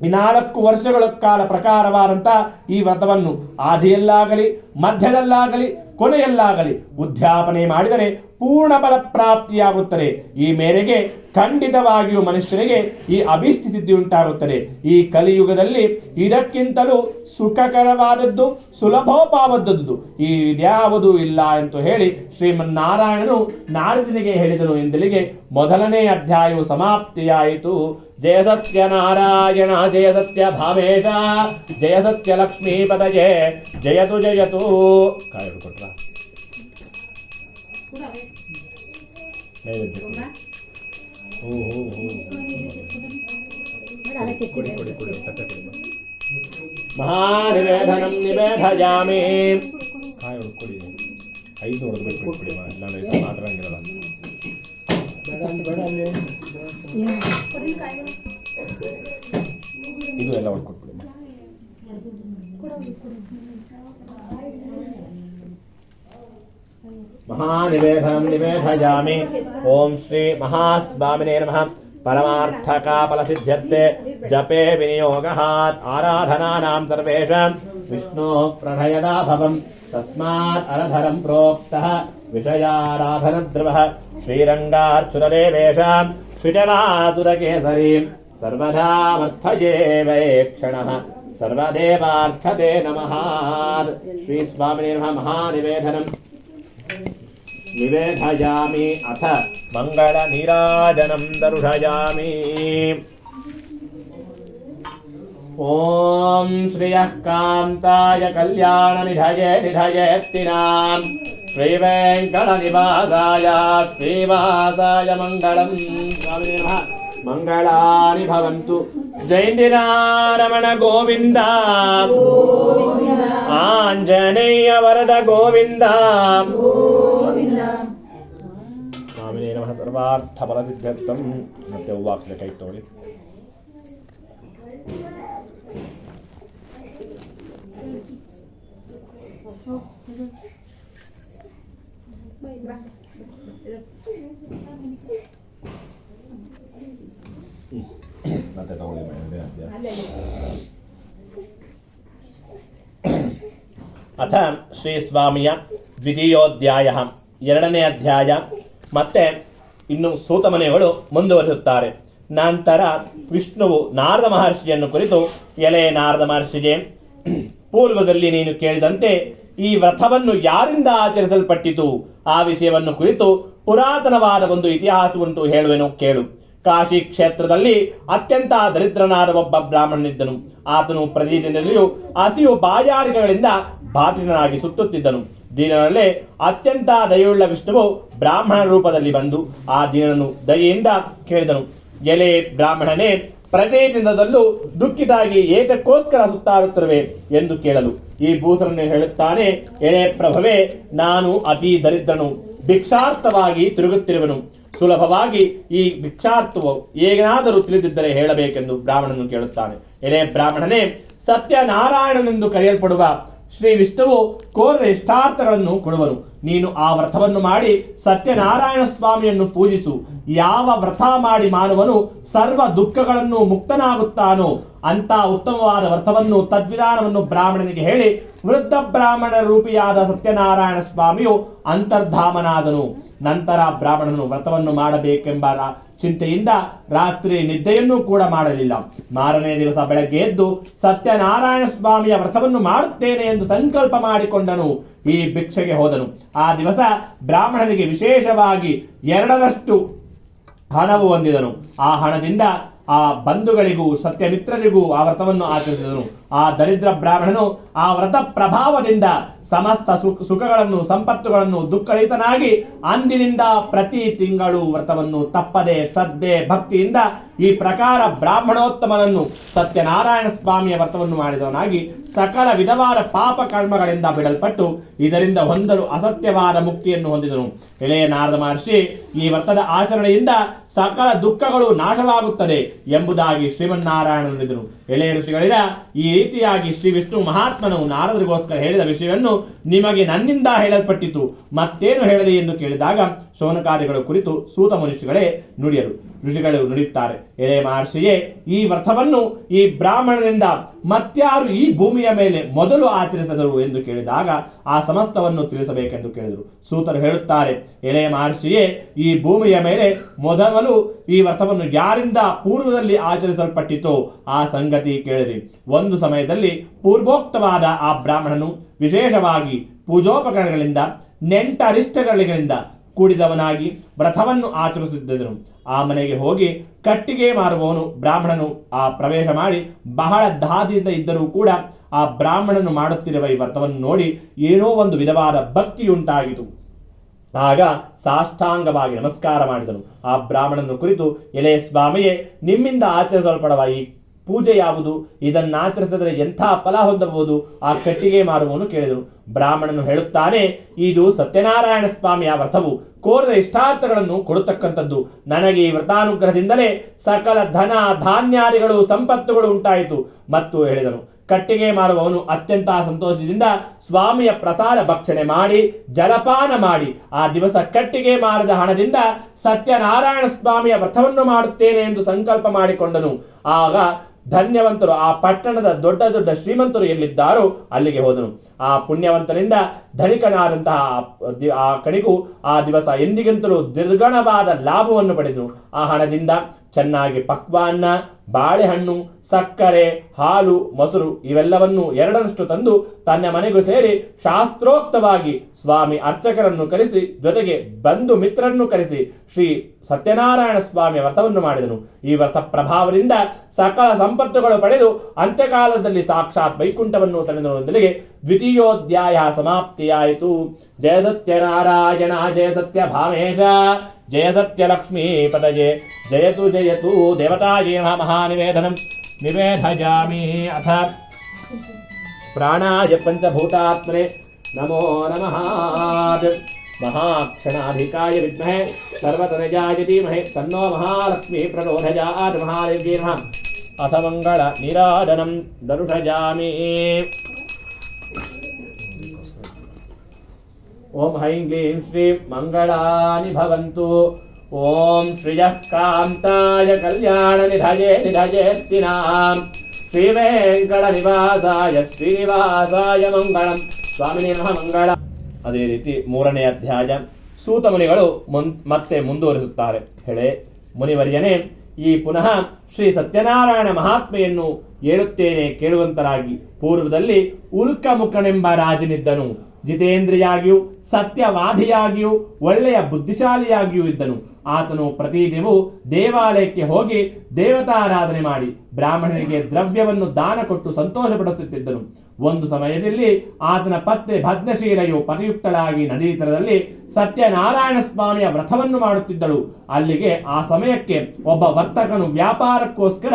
4 ವರ್ಷಗಳ ಕಾಲ ಪ್ರಕಾರವಾದಂತಹ ಈ ವ್ರತವನ್ನು ಆದಿಯಲ್ಲಾಗಲಿ ಮಧ್ಯದಲ್ಲಾಗಲಿ ಕೊನೆಯಲ್ಲಾಗಲಿ ಉದ್ಯಾಪನೆ ಮಾಡಿದರೆ ಪೂರ್ಣ ಫಲ ಪ್ರಾಪ್ತಿಯಾಗುತ್ತದೆ. ಈ ಮೇರೆಗೆ ಖಂಡಿತವಾಗಿಯೂ ಮನುಷ್ಯನಿಗೆ ಈ ಅಭೀಷ್ಟ ಸಿದ್ಧಿ ಉಂಟಾಗುತ್ತದೆ. ಈ ಕಲಿಯುಗದಲ್ಲಿ ಇದಕ್ಕಿಂತಲೂ ಸುಖಕರವಾದದ್ದು ಸುಲಭೋಪಾವದ್ದದ್ದು ಈ ಇದ್ಯಾವುದೂ ಇಲ್ಲ ಎಂದು ಹೇಳಿ ಶ್ರೀಮನ್ನಾರಾಯಣನು ನಾರದನಿಗೆ ಹೇಳಿದನು ಎಂದಲಿಗೆ ಮೊದಲನೇ ಅಧ್ಯಾಯವು ಸಮಾಪ್ತಿಯಾಯಿತು. ಜಯ ಸತ್ಯ ನಾರಾಯಣ, ಜಯ ಸತ್ಯ ಭಾವೇಶ, ಜಯ ಸತ್ಯ ಲಕ್ಷ್ಮೀಪತಯೇ, ಜಯತು ಜಯತು. ಕಾಯ್ದು ಕೊಟ್ರ ಮಹಾನಿವೇದನಂ ನಿವೇದಯಾಮಿ. ಕಾಯಿ ಕೊಡಿ, 5 ಹೊಡೆದ್ಬಿಟ್ಟು ಕೊಡಿ, ಇಲ್ಲ ಮಾತಾಡಂಗಿರಲ್ಲ. ಇದು ಎಲ್ಲ ಹೊಡ್ಕೊಟ್ಬಿಡಿ. ಮಹಾನಿವೇದನಂ ನಿವೇದಯಾಮಿ. ಓಂ ಶ್ರೀ ಮಹಾಸ್ವಾಮಿನೇ ನಮಃ. परमार्थकाफलसिद्ध्यर्थे जपे विनियोगः आराधनानां सर्वेषां विष्णोः प्रणयदा भवम्. तस्मात् अरधरं प्रोक्तः विषयाराधनद्रवः श्रीरङ्गार्चुनदेवेशां श्रितमातुरकेसरीं सर्वदा मर्थये वैक्षणः सर्वदेवार्थते नमः. श्री स्वामिने नमः. महानिवेदनम् निवेदयामि. अथ मंगल नीराजनं दर्शयामि. ओम श्रियः कान्ताय कल्याण निधये निधयेत्तिनां श्रीवेङ्कटनिवासाय श्रीवासाय मंगलम्. स्वामिने नमः. मंगलानि भवन्तु. जयन्तिनारमण गोविन्द आञ्जनेय वरद गोविन्द. स्वामिने नमः. सर्वार्थफलसिद्ध्यर्थं ಮತ್ತೆ ಹೂವಾಕ್ಲೆ ಕೈ ತೋಳಿ. ಮತ್ತೆ ತಗೊಳ್ಳಿ ಮೇಲೆ. ಅಥ ಶ್ರೀ ಸ್ವಾಮಿಯ ದ್ವಿತೀಯೋಧ್ಯಾಯ, 2ನೇ ಅಧ್ಯಾಯ. ಮತ್ತೆ ಇನ್ನು ಸೂತಮನೆಗಳು ಮುಂದುವರಿಸುತ್ತಾರೆ. ನಂತರ ವಿಷ್ಣುವು ನಾರದ ಮಹರ್ಷಿಯನ್ನು ಕುರಿತು, ಎಲೆ ನಾರದ ಮಹರ್ಷಿಗೆ, ಪೂರ್ವದಲ್ಲಿ ನೀನು ಕೇಳಿದಂತೆ ಈ ವ್ರತವನ್ನು ಯಾರಿಂದ ಆಚರಿಸಲ್ಪಟ್ಟಿತು ಆ ವಿಷಯವನ್ನು ಕುರಿತು ಪುರಾತನವಾದ ಒಂದು ಇತಿಹಾಸವುಂಟು, ಹೇಳುವೆನು ಕೇಳು. ಕಾಶಿ ಕ್ಷೇತ್ರದಲ್ಲಿ ಅತ್ಯಂತ ದರಿದ್ರನಾದ ಒಬ್ಬ ಬ್ರಾಹ್ಮಣನಿದ್ದನು. ಆತನು ಪ್ರತಿದಿನದಲ್ಲಿಯೂ ಹಸಿವು ಬಾಯಾರಿಕೆಗಳಿಂದ ಬಾಟಿನಾಗಿ ಸುತ್ತುತ್ತಿದ್ದನು. ದೀನನಲ್ಲೇ ಅತ್ಯಂತ ದಯೆಯುಳ್ಳ ವಿಷ್ಣುವು ಬ್ರಾಹ್ಮಣ ರೂಪದಲ್ಲಿ ಬಂದು ಆ ದೀನನನ್ನು ದಯೆಯಿಂದ ಕೇಳಿದನು, ಎಲೆ ಬ್ರಾಹ್ಮಣನೇ, ಪ್ರತಿದಿನದಲ್ಲೂ ದುಃಖಿತಾಗಿ ಏತಕ್ಕೋಸ್ಕರ ಸುತ್ತಾಡುತ್ತಿರುವೆ ಎಂದು ಕೇಳಲು ಈ ಭೂಸರನ್ನು ಹೇಳುತ್ತಾನೆ, ಎಲೆ ಪ್ರಭವೇ, ನಾನು ಅತಿ ದರಿದ್ರನು, ಭಿಕ್ಷಾರ್ಥವಾಗಿ ತಿರುಗುತ್ತಿರುವನು. ಸುಲಭವಾಗಿ ಈ ಭಿಕ್ಷಾರ್ಥವು ಏನಾದರೂ ತಿಳಿದಿದ್ದರೆ ಹೇಳಬೇಕೆಂದು ಬ್ರಾಹ್ಮಣನು ಕೇಳುತ್ತಾನೆ. ಎಲೆ ಬ್ರಾಹ್ಮಣನೇ, ಸತ್ಯನಾರಾಯಣನೆಂದು ಕರೆಯಲ್ಪಡುವ ಶ್ರೀ ವಿಷ್ಣುವು ಕೋರಿದ ಇಷ್ಟಾರ್ಥಗಳನ್ನು ಕೊಡುವನು. ನೀನು ಆ ವ್ರತವನ್ನು ಮಾಡಿ ಸತ್ಯನಾರಾಯಣ ಸ್ವಾಮಿಯನ್ನು ಪೂಜಿಸು. ಯಾವ ವ್ರತ ಮಾಡಿ ಮಾನವನು ಸರ್ವ ದುಃಖಗಳನ್ನು ಮುಕ್ತನಾಗುತ್ತಾನೋ ಅಂತ ಉತ್ತಮವಾದ ವ್ರತವನ್ನು ತದ್ವಿಧಾನವನ್ನು ಬ್ರಾಹ್ಮಣನಿಗೆ ಹೇಳಿ ವೃದ್ಧ ಬ್ರಾಹ್ಮಣ ರೂಪಿಯಾದ ಸತ್ಯನಾರಾಯಣ ಸ್ವಾಮಿಯು ಅಂತರ್ಧಾಮನಾದನು. ನಂತರ ಬ್ರಾಹ್ಮಣನು ವ್ರತವನ್ನು ಮಾಡಬೇಕೆಂಬ ಚಿಂತೆಯಿಂದ ರಾತ್ರಿ ನಿದ್ದೆಯನ್ನೂ ಕೂಡ ಮಾಡಲಿಲ್ಲ. ಮಾರನೇ ದಿವಸ ಬೆಳಗ್ಗೆ ಎದ್ದು ಸತ್ಯನಾರಾಯಣ ಸ್ವಾಮಿಯ ವ್ರತವನ್ನು ಮಾಡುತ್ತೇನೆ ಎಂದು ಸಂಕಲ್ಪ ಮಾಡಿಕೊಂಡನು. ಈ ಭಿಕ್ಷೆಗೆ ಹೋದನು. ಆ ದಿವಸ ಬ್ರಾಹ್ಮಣನಿಗೆ ವಿಶೇಷವಾಗಿ 2ರಷ್ಟು ಹಣವು ಹೊಂದಿದನು. ಆ ಹಣದಿಂದ ಆ ಬಂಧುಗಳಿಗೂ ಸತ್ಯಮಿತ್ರರಿಗೂ ಆ ವ್ರತವನ್ನು ಆಚರಿಸಿದನು. ಆ ದರಿದ್ರ ಬ್ರಾಹ್ಮಣನು ಆ ವ್ರತ ಪ್ರಭಾವದಿಂದ ಸಮಸ್ತ ಸುಖಗಳನ್ನು ಸಂಪತ್ತುಗಳನ್ನು ದುಃಖರಹಿತನಾಗಿ ಅಂದಿನಿಂದ ಪ್ರತಿ ತಿಂಗಳು ವ್ರತವನ್ನು ತಪ್ಪದೆ ಶ್ರದ್ಧೆ ಭಕ್ತಿಯಿಂದ ಈ ಪ್ರಕಾರ ಬ್ರಾಹ್ಮಣೋತ್ತಮನನ್ನು ಸತ್ಯನಾರಾಯಣ ಸ್ವಾಮಿಯ ವ್ರತವನ್ನು ಮಾಡಿದವನಾಗಿ ಸಕಲ ವಿಧವಾದ ಪಾಪ ಕರ್ಮಗಳಿಂದ ಬಿಡಲ್ಪಟ್ಟು ಇದರಿಂದ ಹೊಂದಲು ಅಸತ್ಯವಾದ ಮುಕ್ತಿಯನ್ನು ಹೊಂದಿದನು. ಎಳೆಯ ನಾರದ ಮಹರ್ಷಿ, ಈ ವ್ರತದ ಆಚರಣೆಯಿಂದ ಸಕಲ ದುಃಖಗಳು ನಾಶವಾಗುತ್ತದೆ ಎಂಬುದಾಗಿ ಶ್ರೀಮನ್ನಾರಾಯಣ ನುಡಿದನು. ಎಳೆಯ ಋಷಿಗಳಿರ ಈ ರೀತಿಯಾಗಿ ಶ್ರೀ ವಿಷ್ಣು ಮಹಾತ್ಮನು ನಾರದರಿಗೋಸ್ಕರ ಹೇಳಿದ ವಿಷಯವನ್ನು ನಿಮಗೆ ನನ್ನಿಂದ ಹೇಳಲ್ಪಟ್ಟಿತು, ಮತ್ತೇನು ಹೇಳಲಿ ಎಂದು ಕೇಳಿದಾಗ ಶೌನಕಾದಿಗಳು ಕುರಿತು ಸೂತ ಮನುಷ್ಯಗಳೇ ನುಡಿಯರು. ಋಷಿಗಳು ನುಡಿಯುತ್ತಾರೆ, ಎಳೆ ಮಹರ್ಷಿಯೇ, ಈ ವ್ರತವನ್ನು ಈ ಬ್ರಾಹ್ಮಣನಿಂದ ಮತ್ಯಾರು ಈ ಭೂಮಿಯ ಮೇಲೆ ಮೊದಲು ಆಚರಿಸಿದರು ಎಂದು ಕೇಳಿದಾಗ ಆ ಸಮಸ್ತವನ್ನು ತಿಳಿಸಬೇಕೆಂದು ಕೇಳಿದರು. ಸೂತರು ಹೇಳುತ್ತಾರೆ, ಎಳೆ ಮಹರ್ಷಿಯೇ, ಈ ಭೂಮಿಯ ಮೇಲೆ ಮೊದಲು ಈ ವ್ರತವನ್ನು ಯಾರಿಂದ ಪೂರ್ವದಲ್ಲಿ ಆಚರಿಸಲ್ಪಟ್ಟಿತೋ ಆ ಸಂಗತಿ ಕೇಳಿರಿ. ಒಂದು ಸಮಯದಲ್ಲಿ ಪೂರ್ವೋಕ್ತವಾದ ಆ ಬ್ರಾಹ್ಮಣನು ವಿಶೇಷವಾಗಿ ಪೂಜೋಪಕರಣಗಳಿಂದ ನೆಂಟರಿಷ್ಟಗಳಿಂದ ಕೂಡಿದವನಾಗಿ ವ್ರತವನ್ನು ಆಚರಿಸುತ್ತಿದ್ದನು. ಆ ಮನೆಗೆ ಹೋಗಿ ಕಟ್ಟಿಗೆ ಮಾರುವವನು ಬ್ರಾಹ್ಮಣನು ಆ ಪ್ರವೇಶ ಮಾಡಿ ಬಹಳ ದಾದಿಯಿಂದ ಇದ್ದರೂ ಕೂಡ ಆ ಬ್ರಾಹ್ಮಣನು ಮಾಡುತ್ತಿರುವ ಈ ವ್ರತವನ್ನು ನೋಡಿ ಏನೋ ಒಂದು ವಿಧವಾದ ಭಕ್ತಿಯುಂಟಾಗಿತು. ಆಗ ಸಾಷ್ಟಾಂಗವಾಗಿ ನಮಸ್ಕಾರ ಮಾಡಿದನು. ಆ ಬ್ರಾಹ್ಮಣನ ಕುರಿತು, ಎಲೆ ಸ್ವಾಮಿಯೇ, ನಿಮ್ಮಿಂದ ಆಚರಿಸಲ್ಪಡುವ ಈ ಪೂಜೆ ಯಾವುದು? ಇದನ್ನಾಚರಿಸಿದರೆ ಎಂಥ ಫಲ ಹೊಂದಬಹುದು? ಆ ಕಟ್ಟಿಗೆ ಮಾರುವವನು ಕೇಳಿದನು. ಬ್ರಾಹ್ಮಣನು ಹೇಳುತ್ತಾನೆ, ಇದು ಸತ್ಯನಾರಾಯಣ ಸ್ವಾಮಿಯ ವ್ರತವು ಕೋರಿದ ಇಷ್ಟಾರ್ಥಗಳನ್ನು ಕೊಡತಕ್ಕಂಥದ್ದು. ನನಗೆ ಈ ವ್ರತಾನುಗ್ರಹದಿಂದಲೇ ಸಕಲ ಧನ ಧಾನ್ಯಾದಿಗಳು ಸಂಪತ್ತುಗಳು ಉಂಟಾಯಿತು ಮತ್ತು ಹೇಳಿದನು. ಕಟ್ಟಿಗೆ ಮಾರುವವನು ಅತ್ಯಂತ ಸಂತೋಷದಿಂದ ಸ್ವಾಮಿಯ ಪ್ರಸಾದ ಭಕ್ಷಣೆ ಮಾಡಿ ಜಲಪಾನ ಮಾಡಿ ಆ ದಿವಸ ಕಟ್ಟಿಗೆ ಮಾರಿದ ಹಣದಿಂದ ಸತ್ಯನಾರಾಯಣ ಸ್ವಾಮಿಯ ವ್ರತವನ್ನು ಮಾಡುತ್ತೇನೆ ಎಂದು ಸಂಕಲ್ಪ ಮಾಡಿಕೊಂಡನು. ಆಗ ಧನ್ಯವಂತರು, ಆ ಪಟ್ಟಣದ ದೊಡ್ಡ ದೊಡ್ಡ ಶ್ರೀಮಂತರು ಎಲ್ಲಿದ್ದಾರೋ ಅಲ್ಲಿಗೆ ಹೋದನು. ಆ ಪುಣ್ಯವಂತನಿಂದ ಧನಿಕನಾದಂತಹ ಆ ಕಣಿಗೂ ಆ ದಿವಸ ಎಂದಿಗಿಂತಲೂ ದುರ್ಗಣವಾದ ಲಾಭವನ್ನು ಪಡೆದನು. ಆ ಹಣದಿಂದ ಚೆನ್ನಾಗಿ ಪಕ್ವಾನ್ನ, ಬಾಳೆಹಣ್ಣು, ಸಕ್ಕರೆ, ಹಾಲು, ಮೊಸರು ಇವೆಲ್ಲವನ್ನು 2ರಷ್ಟು ತಂದು ತನ್ನ ಮನೆಗೂ ಸೇರಿ ಶಾಸ್ತ್ರೋಕ್ತವಾಗಿ ಸ್ವಾಮಿ ಅರ್ಚಕರನ್ನು ಕರೆಸಿ ಜೊತೆಗೆ ಬಂಧು ಮಿತ್ರರನ್ನು ಕರೆಸಿ ಶ್ರೀ ಸತ್ಯನಾರಾಯಣ ಸ್ವಾಮಿಯ ವ್ರತವನ್ನು ಮಾಡಿದನು. ಈ ವ್ರತ ಪ್ರಭಾವದಿಂದ ಸಕಲ ಸಂಪತ್ತುಗಳು ಪಡೆದು ಅಂತ್ಯಕಾಲದಲ್ಲಿ ಸಾಕ್ಷಾತ್ ವೈಕುಂಠವನ್ನು ತಳೆದನೊಂದಿಗೆ ದ್ವಿತೀಯೋಧ್ಯಾಯ ಸಮಾಪ್ತಿಯಾಯಿತು. ಜಯ ಸತ್ಯನಾರಾಯಣ, ಜಯ ಸತ್ಯ ಭಾಮೇಶ, ಜಯ ಸತ್ಯ ಲಕ್ಷ್ಮೀ ಪದಜೆ, ಜಯತು ಜಯತು ದೇವತಾಯೇ ಮಹಾನಿವೇದನಂ ನಿವೇದಯಾಮಿ. ಅಥ ಪ್ರಾಣಾಯ ಪಂಚಭೂತಾತ್ಮನೆ ನಮೋ ನಮಃ. ಮಹಾಕ್ಷಣಾಧಿಕಾಯ ವಿದ್ಮಹೇ ಸರ್ವತನಜಾಯ ಧೀಮಹಿ ತನ್ನೋ ಮಹಾಲಕ್ಷ್ಮೀ ಪ್ರಚೋದಯಾತ್. ಮಹಾದೇವ್ಯೈ ನಮಃ. ಅಥ ಮಂಗಳ ನೀರಾಜನಂ ದರುಷಯಾಮಿ. ಓಂ ಹೈಂ ಕ್ಲೀಂ ಶ್ರೀಂ ಮಂಗಳಾನಿ ಭವಂತು. ಓಂ ಶ್ರಿಯಃ ಕಾಂತಾಯ ಕಲ್ಯಾಣ ನಿಧಯೇ ನಿಧಯೇತ್ತಿನಾಂ. ಶ್ರೀ ವೆಂಕಟ ನಿವಾಸಾಯ ಶ್ರೀನಿವಾಸಾಯ ಮಂಗಳಂ. ಸ್ವಾಮಿನೇ ನಮಃ ಮಂಗಳ. ಅದೇ ರೀತಿ 3ನೇ ಅಧ್ಯಾಯ ಸೂತ ಮುನಿಗಳು ಮತ್ತೆ ಮುಂದುವರಿಸುತ್ತಾರೆ. ಹೇಳೆ ಮುನಿವರ್ಯನೇ, ಈ ಪುನಃ ಶ್ರೀ ಸತ್ಯನಾರಾಯಣ ಮಹಾತ್ಮೆಯನ್ನು ಹೇಳುತ್ತೇನೆ ಕೇಳುವಂತರಾಗಿ. ಪೂರ್ವದಲ್ಲಿ ಉಲ್ಕಮುಖನೆಂಬ ರಾಜನಿದ್ದನು. ಜಿತೇಂದ್ರಿಯಾಗಿಯೂ ಸತ್ಯವಾದಿಯಾಗಿಯೂ ಒಳ್ಳೆಯ ಬುದ್ಧಿಶಾಲಿಯಾಗಿಯೂ ಇದ್ದನು. ಆತನು ಪ್ರತಿದಿನವೂ ದೇವಾಲಯಕ್ಕೆ ಹೋಗಿ ದೇವತಾರಾಧನೆ ಮಾಡಿ ಬ್ರಾಹ್ಮಣನಿಗೆ ದ್ರವ್ಯವನ್ನು ದಾನ ಕೊಟ್ಟು ಸಂತೋಷಪಡಿಸುತ್ತಿದ್ದನು. ಒಂದು ಸಮಯದಲ್ಲಿ ಆತನ ಪತ್ನಿ ಭಗ್ನಶೀಲೆಯು ಪತಿಯುಕ್ತಳಾಗಿ ನದಿ ತೀರದಲ್ಲಿ ಸತ್ಯನಾರಾಯಣ ಸ್ವಾಮಿಯ ವ್ರತವನ್ನು ಮಾಡುತ್ತಿದ್ದಳು. ಅಲ್ಲಿಗೆ ಆ ಸಮಯಕ್ಕೆ ಒಬ್ಬ ವರ್ತಕನು ವ್ಯಾಪಾರಕ್ಕೋಸ್ಕರ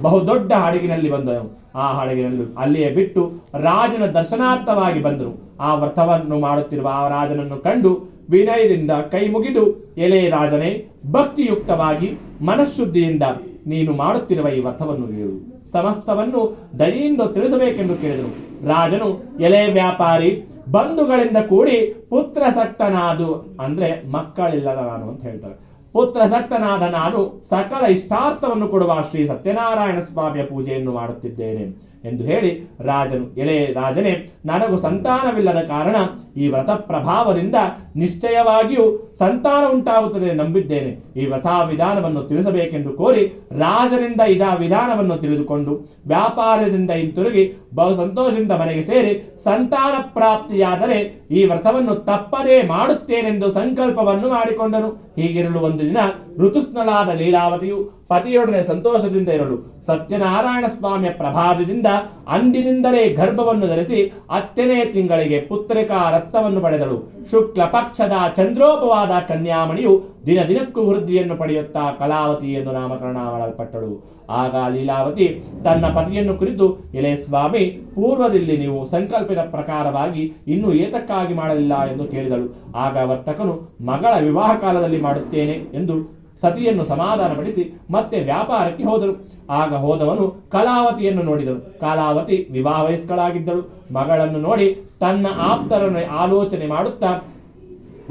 ಬಹುದೊಡ್ಡ ಹಡಗಿನಲ್ಲಿ ಬಂದನು. ಆ ಹಡಗಿನಲ್ಲಿ ಅಲ್ಲಿಯೇ ಬಿಟ್ಟು ರಾಜನ ದರ್ಶನಾರ್ಥವಾಗಿ ಬಂದನು. ಆ ವ್ರತವನ್ನು ಮಾಡುತ್ತಿರುವ ಆ ರಾಜನನ್ನು ಕಂಡು ವಿನಯದಿಂದ ಕೈ ಮುಗಿದು, ಎಲೆ ರಾಜನೇ, ಭಕ್ತಿಯುಕ್ತವಾಗಿ ಮನಃಶುದ್ಧಿಯಿಂದ ನೀನು ಮಾಡುತ್ತಿರುವ ಈ ವ್ರತವನ್ನು ಹೇಳು, ಸಮಸ್ತವನ್ನು ದಯೆಯಿಂದ ತಿಳಿಸಬೇಕೆಂದು ಕೇಳಿದನು. ರಾಜನು, ಎಲೆ ವ್ಯಾಪಾರಿ, ಬಂಧುಗಳಿಂದ ಕೂಡಿ ಪುತ್ರಸಕ್ತನಾದು, ಅಂದ್ರೆ ಮಕ್ಕಳಿಲ್ಲದ ನಾನು ಅಂತ ಹೇಳ್ತಾರೆ, ಪುತ್ರಸಕ್ತನಾದ ನಾನು ಸಕಲ ಇಷ್ಟಾರ್ಥವನ್ನು ಕೊಡುವ ಶ್ರೀ ಸತ್ಯನಾರಾಯಣ ಸ್ವಾಮಿಯ ಪೂಜೆಯನ್ನು ಮಾಡುತ್ತಿದ್ದೇನೆ ಎಂದು ಹೇಳಿ ರಾಜನು, ಎಲೆ ರಾಜನೇ, ನನಗೂ ಸಂತಾನವಿಲ್ಲದ ಕಾರಣ ಈ ವ್ರತ ಪ್ರಭಾವದಿಂದ ನಿಶ್ಚಯವಾಗಿಯೂ ಸಂತಾನ ಉಂಟಾಗುತ್ತದೆ ನಂಬಿದ್ದೇನೆ. ಈ ವ್ರತ ವಿಧಾನವನ್ನು ತಿಳಿಸಬೇಕೆಂದು ಕೋರಿ ರಾಜನಿಂದ ಇದ ವಿಧಾನವನ್ನು ತಿಳಿದುಕೊಂಡು ವ್ಯಾಪಾರದಿಂದ ಹಿಂತಿರುಗಿ ಬಹು ಸಂತೋಷದಿಂದ ಮನೆಗೆ ಸೇರಿ ಸಂತಾನ ಪ್ರಾಪ್ತಿಯಾದರೆ ಈ ವ್ರತವನ್ನು ತಪ್ಪದೇ ಮಾಡುತ್ತೇನೆಂದು ಸಂಕಲ್ಪವನ್ನು ಮಾಡಿಕೊಂಡನು. ಹೀಗಿರಲು ಒಂದು ದಿನ ಋತುಸ್ನಳಾದ ಲೀಲಾವತಿಯು ಪತಿಯೊಡನೆ ಸಂತೋಷದಿಂದ ಇರಲು ಸತ್ಯನಾರಾಯಣ ಸ್ವಾಮಿಯ ಪ್ರಭಾವದಿಂದ ಅಂದಿನಿಂದಲೇ ಗರ್ಭವನ್ನು ಧರಿಸಿ 10ನೇ ತಿಂಗಳಿಗೆ ಪುತ್ರಿಕಾ ರಕ್ತವನ್ನು ಪಡೆದಳು. ಶುಕ್ಲ ಪಕ್ಷದ ಚಂದ್ರೋಪವಾದ ಕನ್ಯಾಮಣಿಯು ದಿನ ದಿನಕ್ಕೂ ವೃದ್ಧಿಯನ್ನು ಪಡೆಯುತ್ತಾ ಕಲಾವತಿ ಎಂದು ನಾಮಕರಣ ಮಾಡಲ್ಪಟ್ಟಳು. ಆಗ ಲೀಲಾವತಿ ತನ್ನ ಪತಿಯನ್ನು ಕುರಿತು, ಎಲೆ ಸ್ವಾಮಿ, ಪೂರ್ವದಲ್ಲಿ ನೀವು ಸಂಕಲ್ಪಿತ ಪ್ರಕಾರವಾಗಿ ಇನ್ನೂ ಏತಕ್ಕಾಗಿ ಮಾಡಲಿಲ್ಲ ಎಂದು ಕೇಳಿದಳು. ಆಗ ವರ್ತಕನು, ಮಗಳ ವಿವಾಹ ಕಾಲದಲ್ಲಿ ಮಾಡುತ್ತೇನೆ ಎಂದು ಸತಿಯನ್ನು ಸಮಾಧಾನಪಡಿಸಿ ಮತ್ತೆ ವ್ಯಾಪಾರಕ್ಕೆ ಹೋದರು. ಆಗ ಹೋದವನು ಕಲಾವತಿಯನ್ನು ನೋಡಿದನು. ಕಲಾವತಿ ವಿವಾಹ ವಯಸ್ಕಳಾಗಿದ್ದಳು. ಮಗಳನ್ನು ನೋಡಿ ತನ್ನ ಆಪ್ತರನ್ನು ಆಲೋಚನೆ ಮಾಡುತ್ತಾ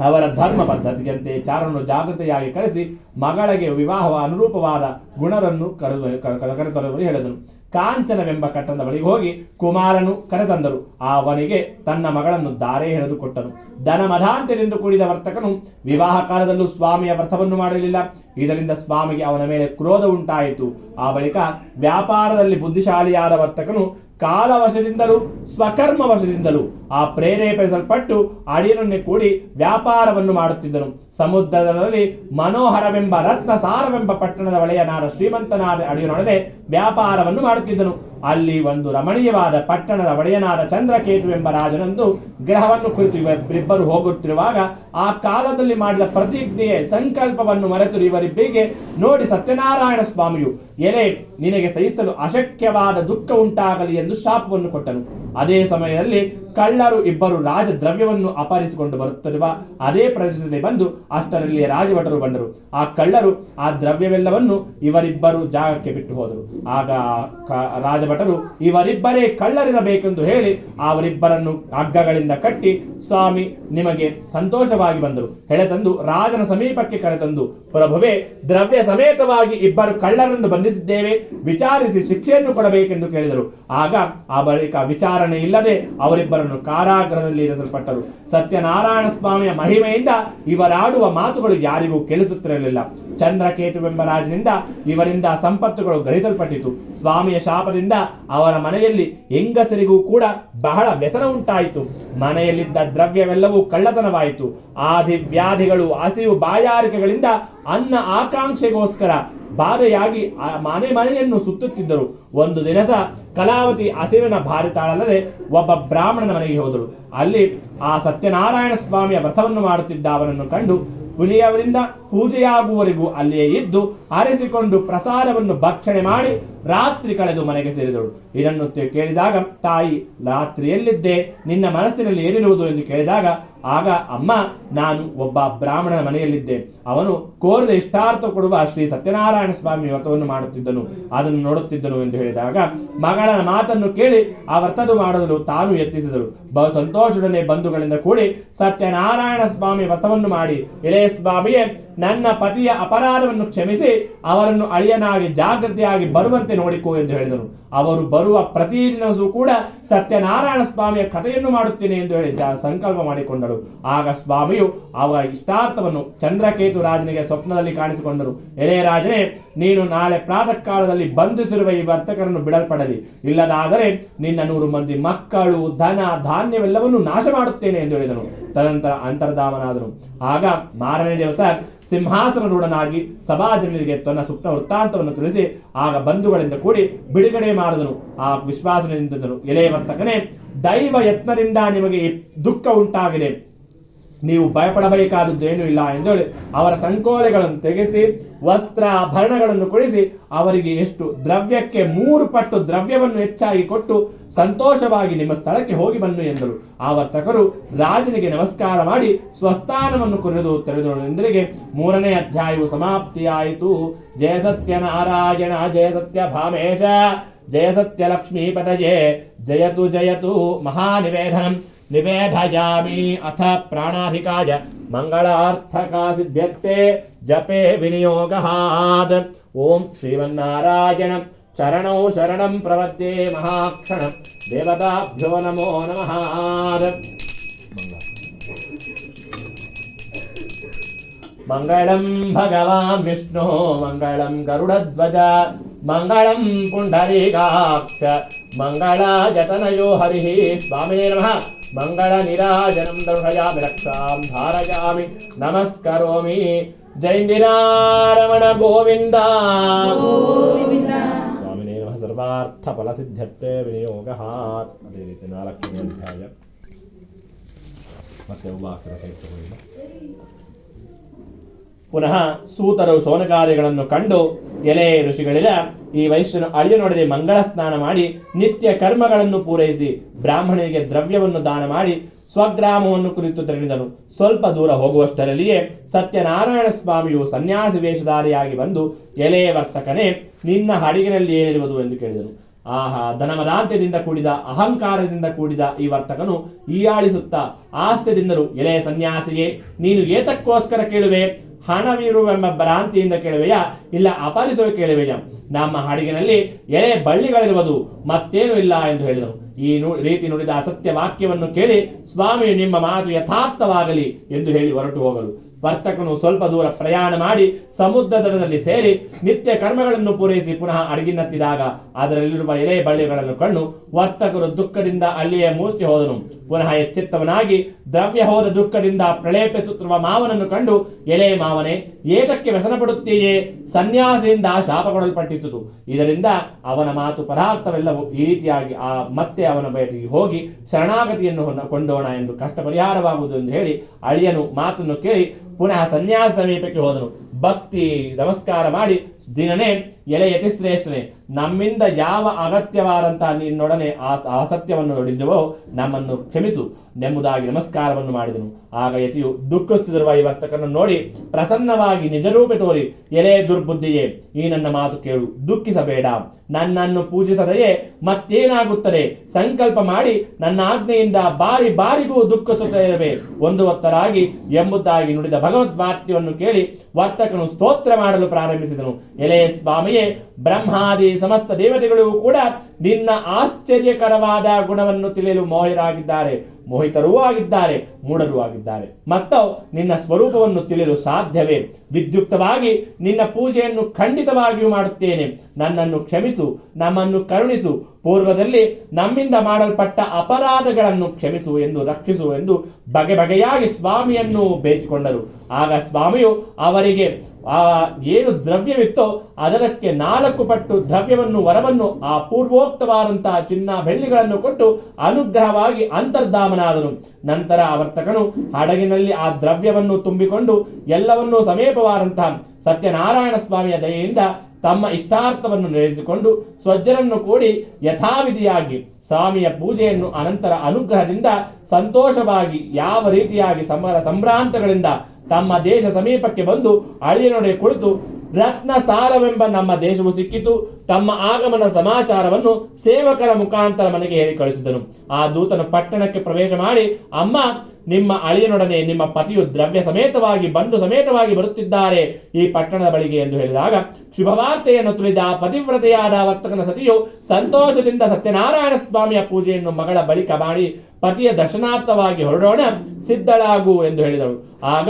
ಅವರ ಧರ್ಮ ಪದ್ಧತಿಯಂತೆ ಚಾರನ್ನು ಜಾಗೃತೆಯಾಗಿ ಕರೆಸಿ ಮಗಳಿಗೆ ವಿವಾಹವ ಅನುರೂಪವಾದ ಗುಣರನ್ನು ಕರೆತರುವಲ್ಲಿ ಹೇಳಿದನು. ಕಾಂಚನವೆಂಬ ಕಟ್ಟಣದ ಬಳಿಗೆ ಹೋಗಿ ಕುಮಾರನು ಕರೆತಂದರು. ಅವನಿಗೆ ತನ್ನ ಮಗಳನ್ನು ದಾರೆ ಎರೆದು ಕೊಟ್ಟನು. ಧನಮಧಾಂತ್ಯದಿಂದ ಕೂಡಿದ ವರ್ತಕನು ವಿವಾಹ ಕಾಲದಲ್ಲೂ ಸ್ವಾಮಿಯ ವ್ರತವನ್ನು ಮಾಡಲಿಲ್ಲ. ಇದರಿಂದ ಸ್ವಾಮಿಗೆ ಅವನ ಮೇಲೆ ಕ್ರೋಧ ಉಂಟಾಯಿತು. ಆ ಬಳಿಕ ವ್ಯಾಪಾರದಲ್ಲಿ ಬುದ್ಧಿಶಾಲಿಯಾದ ವರ್ತಕನು ಕಾಲವಶದಿಂದಲೂ ಸ್ವಕರ್ಮ ವಶದಿಂದಲೂ ಆ ಪ್ರೇರೇಪಿಸಲ್ಪಟ್ಟು ಅಡಿಯನನ್ನೇ ಕೂಡಿ ವ್ಯಾಪಾರವನ್ನು ಮಾಡುತ್ತಿದ್ದನು. ಸಮುದ್ರದಲ್ಲಿ ಮನೋಹರವೆಂಬ ರತ್ನಸಾರವೆಂಬ ಪಟ್ಟಣದ ಒಳೆಯನಾದ ಶ್ರೀಮಂತನಾದ ಅಡಿಯನೊಡನೆ ವ್ಯಾಪಾರವನ್ನು ಮಾಡುತ್ತಿದ್ದನು. ಅಲ್ಲಿ ಒಂದು ರಮಣೀಯವಾದ ಪಟ್ಟಣದ ಒಡೆಯನಾದ ಚಂದ್ರಕೇತು ಎಂಬ ರಾಜನೊಂದು ಗ್ರಹವನ್ನು ಕುರಿತು ಇವರಿಬ್ಬರು ಹೋಗುತ್ತಿರುವಾಗ ಆ ಕಾಲದಲ್ಲಿ ಮಾಡಿದ ಪ್ರತಿಜ್ಞೆಯ ಸಂಕಲ್ಪವನ್ನು ಮರೆತು ಇವರಿಬ್ಬರಿಗೆ ನೋಡಿ ಸತ್ಯನಾರಾಯಣ ಸ್ವಾಮಿಯು, ಎಲೆ ನಿನಗೆ ಸಹಿಸಲು ಅಶಕ್ಯವಾದ ದುಃಖ ಉಂಟಾಗಲಿ ಎಂದು ಶಾಪವನ್ನು ಕೊಟ್ಟನು. ಅದೇ ಸಮಯದಲ್ಲಿ ಕಳ್ಳರು ಇಬ್ಬರು ರಾಜ ದ್ರವ್ಯವನ್ನು ಅಪಹರಿಸಿಕೊಂಡು ಬರುತ್ತಿರುವ ಅದೇ ಪ್ರದೇಶದಲ್ಲಿ ಬಂದು ಅಷ್ಟರಲ್ಲಿ ರಾಜಭಟರು ಬಂದರು. ಆ ಕಳ್ಳರು ಆ ದ್ರವ್ಯವೆಲ್ಲವನ್ನು ಇವರಿಬ್ಬರು ಜಾಗಕ್ಕೆ ಬಿಟ್ಟು ಹೋದರು. ಆಗ ರಾಜಭಟರು ಇವರಿಬ್ಬರೇ ಕಳ್ಳರಿರಬೇಕೆಂದು ಹೇಳಿ ಅವರಿಬ್ಬರನ್ನು ಹಗ್ಗಗಳಿಂದ ಕಟ್ಟಿ, ಸ್ವಾಮಿ ನಿಮಗೆ ಸಂತೋಷವಾಗಿ ಬಂದರು ಹೆಳೆತಂದು ರಾಜನ ಸಮೀಪಕ್ಕೆ ಕರೆತಂದು, ಪ್ರಭುವೇ ದ್ರವ್ಯ ಸಮೇತವಾಗಿ ಇಬ್ಬರು ಕಳ್ಳರನ್ನು ಬಂಧಿಸಿದ್ದೇವೆ, ವಿಚಾರಿಸಿ ಶಿಕ್ಷೆಯನ್ನು ಕೊಡಬೇಕೆಂದು ಕೇಳಿದರು. ಆಗ ಆ ಬಳಿಕ ವಿಚಾರಣೆ ಇಲ್ಲದೆ ಅವರಿಬ್ಬರನ್ನು ಕಾರಾಗೃಹದಲ್ಲಿ ಇರಿಸಲ್ಪಟ್ಟರು. ಸತ್ಯನಾರಾಯಣ ಸ್ವಾಮಿಯ ಮಹಿಮೆಯಿಂದ ಇವರಾಡುವ ಮಾತುಗಳು ಯಾರಿಗೂ ಕೇಳಿಸುತ್ತಿರಲಿಲ್ಲ. ಚಂದ್ರಕೇತುವೆಂಬ ರಾಜನಿಂದ ಇವರಿಂದ ಸಂಪತ್ತುಗಳು ಗ್ರಹಿಸಲ್ಪಟ್ಟಿತು. ಸ್ವಾಮಿಯ ಶಾಪದಿಂದ ಅವರ ಮನೆಯಲ್ಲಿ ಹೆಂಗಸರಿಗೂ ಕೂಡ ಬಹಳ ವ್ಯಸನ ಉಂಟಾಯಿತು. ಮನೆಯಲ್ಲಿದ್ದ ದ್ರವ್ಯವೆಲ್ಲವೂ ಕಳ್ಳತನವಾಯಿತು. ಆದಿ ವ್ಯಾಧಿಗಳು, ಹಸಿವು, ಬಾಯಾರಿಕೆಗಳಿಂದ ಅನ್ನ ಆಕಾಂಕ್ಷೆಗೋಸ್ಕರ ಬಾಧೆಯಾಗಿ ಮನೆಯನ್ನು ಸುತ್ತುತ್ತಿದ್ದರು. ಒಂದು ದಿವಸ ಕಲಾವತಿ ಹಸಿವಿನ ಭಾರಿ ತಾಳಲ್ಲದೆ ಒಬ್ಬ ಬ್ರಾಹ್ಮಣನ ಮನೆಗೆ ಹೋದಳು. ಅಲ್ಲಿ ಆ ಸತ್ಯನಾರಾಯಣ ಸ್ವಾಮಿಯ ವ್ರತವನ್ನು ಮಾಡುತ್ತಿದ್ದ ಅವನನ್ನು ಕಂಡು ಪುಲಿಯವರಿಂದ ಪೂಜೆಯಾಗುವವರೆಗೂ ಅಲ್ಲಿಯೇ ಇದ್ದು ಆರಿಸಿಕೊಂಡು ಪ್ರಸಾದವನ್ನು ಭಕ್ಷಣೆ ಮಾಡಿ ರಾತ್ರಿ ಕಳೆದು ಮನೆಗೆ ಸೇರಿದಳು. ಇದನ್ನು ಕೇಳಿದಾಗ, ತಾಯಿ ರಾತ್ರಿಯಲ್ಲಿದ್ದೆ, ನಿನ್ನ ಮನಸ್ಸಿನಲ್ಲಿ ಏನಿರುವುದು ಎಂದು ಕೇಳಿದಾಗ, ಆಗ ಅಮ್ಮ, ನಾನು ಒಬ್ಬ ಬ್ರಾಹ್ಮಣನ ಮನೆಯಲ್ಲಿದ್ದೆ, ಅವನು ಕೋರಿದ ಇಷ್ಟಾರ್ಥ ಕೊಡುವ ಶ್ರೀ ಸತ್ಯನಾರಾಯಣ ಸ್ವಾಮಿ ವ್ರತವನ್ನು ಮಾಡುತ್ತಿದ್ದನು, ಅದನ್ನು ನೋಡುತ್ತಿದ್ದನು ಎಂದು ಹೇಳಿದಾಗ, ಮಗಳ ಮಾತನ್ನು ಕೇಳಿ ಆ ವ್ರತದ ಮಾಡಲು ತಾನು ಯತ್ನಿಸಿದಳು. ಬಹು ಸಂತೋಷದೊಡನೆ ಬಂಧುಗಳಿಂದ ಕೂಡಿ ಸತ್ಯನಾರಾಯಣ ಸ್ವಾಮಿ ವ್ರತವನ್ನು ಮಾಡಿ, ಎಳೆಯ ಸ್ವಾಮಿಯೇ ನನ್ನ ಪತಿಯ ಅಪರಾಧವನ್ನು ಕ್ಷಮಿಸಿ ಅವರನ್ನು ಅಳಿಯನಾಗಿ ಜಾಗೃತಿಯಾಗಿ ಬರುವಂತೆ ನೋಡಿಕೋ ಎಂದು ಹೇಳಿದನು. ಅವರು ಬರುವ ಪ್ರತಿದಿನವೂ ಕೂಡ ಸತ್ಯನಾರಾಯಣ ಸ್ವಾಮಿಯ ಕಥೆಯನ್ನು ಮಾಡುತ್ತೇನೆ ಎಂದು ಹೇಳಿ ಸಂಕಲ್ಪ ಮಾಡಿಕೊಂಡರು. ಆಗ ಸ್ವಾಮಿಯು ಅವರ ಇಷ್ಟಾರ್ಥವನ್ನು ಚಂದ್ರಕೇತು ರಾಜನಿಗೆ ಸ್ವಪ್ನದಲ್ಲಿ ಕಾಣಿಸಿಕೊಂಡರು. ಎಳೆಯ ರಾಜನೇ, ನೀನು ನಾಳೆ ಪ್ರಾತಃ ಕಾಲದಲ್ಲಿ ಬಂಧಿಸಿರುವ ಈ ವರ್ತಕರನ್ನು ಬಿಡಲ್ಪಡಲಿ, ಇಲ್ಲದಾದರೆ ನಿನ್ನ 100 ಮಂದಿ ಮಕ್ಕಳು, ಧನ, ಧಾನ್ಯವೆಲ್ಲವನ್ನು ನಾಶ ಮಾಡುತ್ತೇನೆ ಎಂದು ಹೇಳಿದನು. ತದನಂತರ ಅಂತರ್ಧಾಮನಾದನು. ಆಗ ಮಾರನೇ ದಿವಸ ಸಿಂಹಾಸನರೂಢನಾಗಿ ಸಭಾಜನರಿಗೆ ತನ್ನ ಸ್ವಪ್ನ ವೃತ್ತಾಂತವನ್ನು ತಿಳಿಸಿ ಆಗ ಬಂಧುಗಳಿಂದ ಕೂಡಿ ಬಿಡುಗಡೆ ಮಾಡಿದನು. ಆ ವಿಶ್ವಾಸದಿಂದನು, ಎಲೆಯ ವರ್ತಕನೇ, ದೈವ ಯತ್ನದಿಂದ ನಿಮಗೆ ದುಃಖ ಉಂಟಾಗಿದೆ, ನೀವು ಭಯಪಡಬೇಕಾದದ್ದೇನೂ ಇಲ್ಲ ಎಂದು ಹೇಳಿ ಅವರ ಸಂಕೋಲೆಗಳನ್ನು ತೆಗೆಸಿ ವಸ್ತ್ರಾಭರಣಗಳನ್ನು ಕೊಡಿಸಿ ಅವರಿಗೆ ಎಷ್ಟು ದ್ರವ್ಯಕ್ಕೆ 3 ಪಟ್ಟು ದ್ರವ್ಯವನ್ನು ಹೆಚ್ಚಾಗಿ ಕೊಟ್ಟು ಸಂತೋಷವಾಗಿ ನಿಮ್ಮ ಸ್ಥಳಕ್ಕೆ ಹೋಗಿ ಬನ್ನು ಎಂದರು. ಆ ವರ್ತಕರು ರಾಜನಿಗೆ ನಮಸ್ಕಾರ ಮಾಡಿ ಸ್ವಸ್ಥಾನವನ್ನು ಕುರಿದು ತೆರೆದೊಂದಿಗೆ 3ನೇ ಅಧ್ಯಾಯವು ಸಮಾಪ್ತಿಯಾಯಿತು. ಜಯ ಸತ್ಯ ನಾರಾಯಣ, ಜಯ ಸತ್ಯ ಭಾಮೇಶ, ಜಯ ಸತ್ಯ ಲಕ್ಷ್ಮೀಪತಯೇ, ಜಯತು ಜಯತು ಮಹಾನಿವೇದನಂ ನಿವೇದಯಾಮಿ. ಅಥ ಪ್ರಾಣಾಧಿಕಾಯ ಮಂಗಳಾರ್ಥಕಾ ಸಿದ್ಧ್ಯರ್ಥೆ ಜಪೆ ವಿನಿಯೋಗಾದ್. ಓಂ ಶ್ರೀಮನ್ನಾರಾಯಣ ಚರಣೌ ಶರಣಂ ಪ್ರವದ್ಯೆ ಮಹಾಕ್ಷಣ ದೇವತಾಭ್ಯೋ ನಮೋ ನಮಃ. ಮಂಗಳಂ ಭಗವಾನ್ ವಿಷ್ಣು, ಮಂಗಳಂ ಗರುಡಧ್ವಜ, ಮಂಗಳಂ ಪುಂಡರೀಕಾಕ್ಷ, ಮಂಗಳಾಯತನಯೋ ಹರಿ. ಸ್ವಾಮಿನೇ ನಮಃ. ಮಂಗಳ ನಿರಾಜನಂ ದರುಷಯಾಮಿ, ರಕ್ಷಾಂ ಧಾರಯಾಮಿ, ನಮಸ್ಕರೋಮಿ. ಜೈಂದಿರಾರಮಣ ಗೋವಿಂದ. ಸ್ವಾಮಿನೇ ನಮಃ. ಸರ್ವಾರ್ಥ ಫಲ ಸಿದ್ಧತೆ ವಿನಿಯೋಗ. ಅದೇ ರೀತಿ 4ನೇ ಅಧ್ಯಾಯ ಮತ್ತೆ ಉಪಾಸನ ಚೈತ್ರಗಳಿಂದ ಪುನಃ ಸೂತರು ಸೋನಕಾರ್ಯಗಳನ್ನು ಕಂಡು, ಎಲೆ ಋಷಿಗಳಿರ, ಈ ವೈಶ್ಯನು ಅಳಿಯನೊಡನೆ ಮಂಗಳ ಸ್ನಾನ ಮಾಡಿ ನಿತ್ಯ ಕರ್ಮಗಳನ್ನು ಪೂರೈಸಿ ಬ್ರಾಹ್ಮಣನಿಗೆ ದ್ರವ್ಯವನ್ನು ದಾನ ಮಾಡಿ ಸ್ವಗ್ರಾಮವನ್ನು ಕುರಿತು ತೆರಳಿದನು. ಸ್ವಲ್ಪ ದೂರ ಹೋಗುವಷ್ಟರಲ್ಲಿಯೇ ಸತ್ಯನಾರಾಯಣ ಸ್ವಾಮಿಯು ಸನ್ಯಾಸಿ ವೇಷಧಾರಿಯಾಗಿ ಬಂದು, ಎಲೆ ವರ್ತಕನೇ, ನಿನ್ನ ಹಡಗಿನಲ್ಲಿ ಏನಿರುವುದು ಎಂದು ಕೇಳಿದನು. ಆಹಾ, ಧನಮದಾಂತ್ಯದಿಂದ ಕೂಡಿದ ಅಹಂಕಾರದಿಂದ ಕೂಡಿದ ಈ ವರ್ತಕನು ಹೀಯಾಳಿಸುತ್ತಾ ಹಾಸ್ಯದಿಂದಲೂ, ಎಲೆ ಸನ್ಯಾಸಿಗೆ, ನೀನು ಏತಕ್ಕೋಸ್ಕರ ಕೇಳುವೆ? ಹಣವಿರುವೆಂಬ ಭ್ರಾಂತಿಯಿಂದ ಕೇಳುವೆಯಾ, ಇಲ್ಲ ಅಪರಿಸುವ ಕೇಳುವೆಯಾ? ನಮ್ಮ ಹಡಗಿನಲ್ಲಿ ಎಳೆ ಬಳ್ಳಿಗಳಿರುವುದು, ಮತ್ತೇನು ಇಲ್ಲ ಎಂದು ಹೇಳಿದನು. ಈ ರೀತಿ ನುಡಿದ ಅಸತ್ಯ ವಾಕ್ಯವನ್ನು ಕೇಳಿ ಸ್ವಾಮಿಯು ನಿಮ್ಮ ಮಾತು ಯಥಾರ್ಥವಾಗಲಿ ಎಂದು ಹೇಳಿ ಹೊರಟು ಹೋಗಲು ವರ್ತಕನು ಸ್ವಲ್ಪ ದೂರ ಪ್ರಯಾಣ ಮಾಡಿ ಸಮುದ್ರ ದಡದಲ್ಲಿ ಸೇರಿ ನಿತ್ಯ ಕರ್ಮಗಳನ್ನು ಪೂರೈಸಿ ಪುನಃ ಹಡಗಿನತ್ತಿದಾಗ ಅದರಲ್ಲಿರುವ ಎಲೆ ಬಳ್ಳಿಗಳನ್ನು ಕಂಡು ವರ್ತಕರು ದುಃಖದಿಂದ ಅಲ್ಲಿಯೇ ಮೂರ್ತಿ ಹೋದನು. ಪುನಃ ಎಚ್ಚೆತ್ತವನಾಗಿ ದ್ರವ್ಯ ಹೋದ ದುಃಖದಿಂದ ಪ್ರಲೇಪಿಸುತ್ತಿರುವ ಮಾವನನ್ನು ಕಂಡು, ಎಲೆ ಮಾವನೇ, ಏತಕ್ಕೆ ವ್ಯಸನ ಪಡುತ್ತೀಯೇ? ಸನ್ಯಾಸಿಯಿಂದ ಶಾಪ ಕೊಡಲ್ಪಟ್ಟಿತು. ಇದರಿಂದ ಅವನ ಮಾತು ಪದಾರ್ಥವೆಲ್ಲವೂ ಈ ರೀತಿಯಾಗಿ ಮತ್ತೆ ಅವನ ಬಯಟಿಗೆ ಹೋಗಿ ಶರಣಾಗತಿಯನ್ನು ಕೊಂಡೋಣ ಎಂದು ಕಷ್ಟ ಪರಿಹಾರವಾಗುವುದು ಎಂದು ಹೇಳಿ ಅಳಿಯನು ಮಾತನ್ನು ಕೇಳಿ ಪುನಃ ಸನ್ಯಾಸ ಸಮೀಪಕ್ಕೆ ಹೋದನು. ಭಕ್ತಿ ನಮಸ್ಕಾರ ಮಾಡಿ, ದಿನನೇ, ಎಲೆ ಯತಿಶ್ರೇಷ್ಠನೇ, ನಮ್ಮಿಂದ ಯಾವ ಅಗತ್ಯವಾದಂತಹ ನಿನ್ನೊಡನೆ ಆ ಅಸತ್ಯವನ್ನು ನುಡಿದವೋ ನಮ್ಮನ್ನು ಕ್ಷಮಿಸು ಎಂಬುದಾಗಿ ನಮಸ್ಕಾರವನ್ನು ಮಾಡಿದನು. ಆಗ ಯತಿಯು ದುಃಖಿಸುತ್ತಿರುವ ಈ ವರ್ತಕನನ್ನು ನೋಡಿ ಪ್ರಸನ್ನವಾಗಿ ನಿಜರೂಪೆ ತೋರಿ, ಎಲೆ ದುರ್ಬುದ್ಧಿಯೇ, ಈ ನನ್ನ ಮಾತು ಕೇಳು, ದುಃಖಿಸಬೇಡ. ನನ್ನನ್ನು ಪೂಜಿಸದೆಯೇ ಮತ್ತೇನಾಗುತ್ತದೆ? ಸಂಕಲ್ಪ ಮಾಡಿ ನನ್ನ ಆಜ್ಞೆಯಿಂದ ಬಾರಿ ಬಾರಿಗೂ ದುಃಖಿಸುತ್ತಾ ಇರಬೇ ಒಂದು ಹೊತ್ತರಾಗಿ ಎಂಬುದಾಗಿ ನುಡಿದ ಭಗವದ್ವಾಕ್ಯವನ್ನು ಕೇಳಿ ವರ್ತಕನು ಸ್ತೋತ್ರ ಮಾಡಲು ಪ್ರಾರಂಭಿಸಿದನು. ಎಲೆ ಸ್ವಾಮಿಯೇ, ಬ್ರಹ್ಮಾದಿ ಸಮಸ್ತ ದೇವತೆಗಳು ಕೂಡ ನಿನ್ನ ಆಶ್ಚರ್ಯಕರವಾದ ಗುಣವನ್ನು ತಿಳಿಯಲು ಮೋಹಿತರೂ ಆಗಿದ್ದಾರೆ, ಮೂಢರೂ ಆಗಿದ್ದಾರೆ. ಮತ್ತು ನಿನ್ನ ಸ್ವರೂಪವನ್ನು ತಿಳಿಯಲು ಸಾಧ್ಯವೇ? ವಿದ್ಯುಕ್ತವಾಗಿ ನಿನ್ನ ಪೂಜೆಯನ್ನು ಖಂಡಿತವಾಗಿಯೂ ಮಾಡುತ್ತೇನೆ. ನನ್ನನ್ನು ಕ್ಷಮಿಸು, ನಮ್ಮನ್ನು ಕರುಣಿಸು, ಪೂರ್ವದಲ್ಲಿ ನಮ್ಮಿಂದ ಮಾಡಲ್ಪಟ್ಟ ಅಪರಾಧಗಳನ್ನು ಕ್ಷಮಿಸು ಎಂದು ರಕ್ಷಿಸು ಎಂದು ಬಗೆ ಬಗೆಯಾಗಿ ಸ್ವಾಮಿಯನ್ನು ಬೇಡಿಕೊಂಡರು. ಆಗ ಸ್ವಾಮಿಯು ಅವರಿಗೆ ಏನು ದ್ರವ್ಯವಿತ್ತೋ ಅದಕ್ಕೆ 4 ಪಟ್ಟು ದ್ರವ್ಯವನ್ನು ವರವನ್ನು ಆ ಪೂರ್ವೋಕ್ತವಾದಂತಹ ಚಿನ್ನ ಬೆಳ್ಳಿಗಳನ್ನು ಕೊಟ್ಟು ಅನುಗ್ರಹವಾಗಿ ಅಂತರ್ಧಾಮನಾದನು. ನಂತರ ವರ್ತಕನು ಹಡಗಿನಲ್ಲಿ ಆ ದ್ರವ್ಯವನ್ನು ತುಂಬಿಕೊಂಡು ಎಲ್ಲವನ್ನೂ ಸಮೀಪವಾದಂತಹ ಸತ್ಯನಾರಾಯಣ ಸ್ವಾಮಿಯ ದಯೆಯಿಂದ ತಮ್ಮ ಇಷ್ಟಾರ್ಥವನ್ನು ನೆರವೇರಿಸಿಕೊಂಡು ಸ್ವಜ್ಜರನ್ನು ಕೂಡಿ ಯಥಾವಿಧಿಯಾಗಿ ಸ್ವಾಮಿಯ ಪೂಜೆಯನ್ನು ಅನಂತರ ಅನುಗ್ರಹದಿಂದ ಸಂತೋಷವಾಗಿ ಯಾವ ರೀತಿಯಾಗಿ ಸಂಭ್ರಾಂತಗಳಿಂದ ತಮ್ಮ ದೇಶ ಸಮೀಪಕ್ಕೆ ಬಂದು ಅಳಿಯನೊಡೆ ಕುಳಿತು, ರತ್ನ ಸಾರವೆಂಬ ನಮ್ಮ ದೇಶವು ಸಿಕ್ಕಿತು, ತಮ್ಮ ಆಗಮನ ಸಮಾಚಾರವನ್ನು ಸೇವಕರ ಮುಖಾಂತರ ಮನೆಗೆ ಹೇಳಿ ಕಳಿಸಿದನು. ಆ ದೂತನು ಪಟ್ಟಣಕ್ಕೆ ಪ್ರವೇಶ ಮಾಡಿ, ಅಮ್ಮ, ನಿಮ್ಮ ಅಳಿಯನೊಡನೆ ನಿಮ್ಮ ಪತಿಯು ದ್ರವ್ಯ ಸಮೇತವಾಗಿ ಬಂಡು ಸಮೇತವಾಗಿ ಬರುತ್ತಿದ್ದಾರೆ ಈ ಪಟ್ಟಣದ ಬಳಿಗೆ ಎಂದು ಹೇಳಿದಾಗ ಶುಭವಾರ್ತೆಯನ್ನು ತಿಳಿದ ಪತಿವ್ರತೆಯಾದ ವರ್ತಕನ ಸತಿಯು ಸಂತೋಷದಿಂದ ಸತ್ಯನಾರಾಯಣ ಸ್ವಾಮಿಯ ಪೂಜೆಯನ್ನು ಮಗಳ ಬಳಿಕ ಮಾಡಿ ಪತಿಯ ದರ್ಶನಾರ್ಥವಾಗಿ ಹೊರಡೋಣ, ಸಿದ್ಧಳಾಗು ಎಂದು ಹೇಳಿದಳು. ಆಗ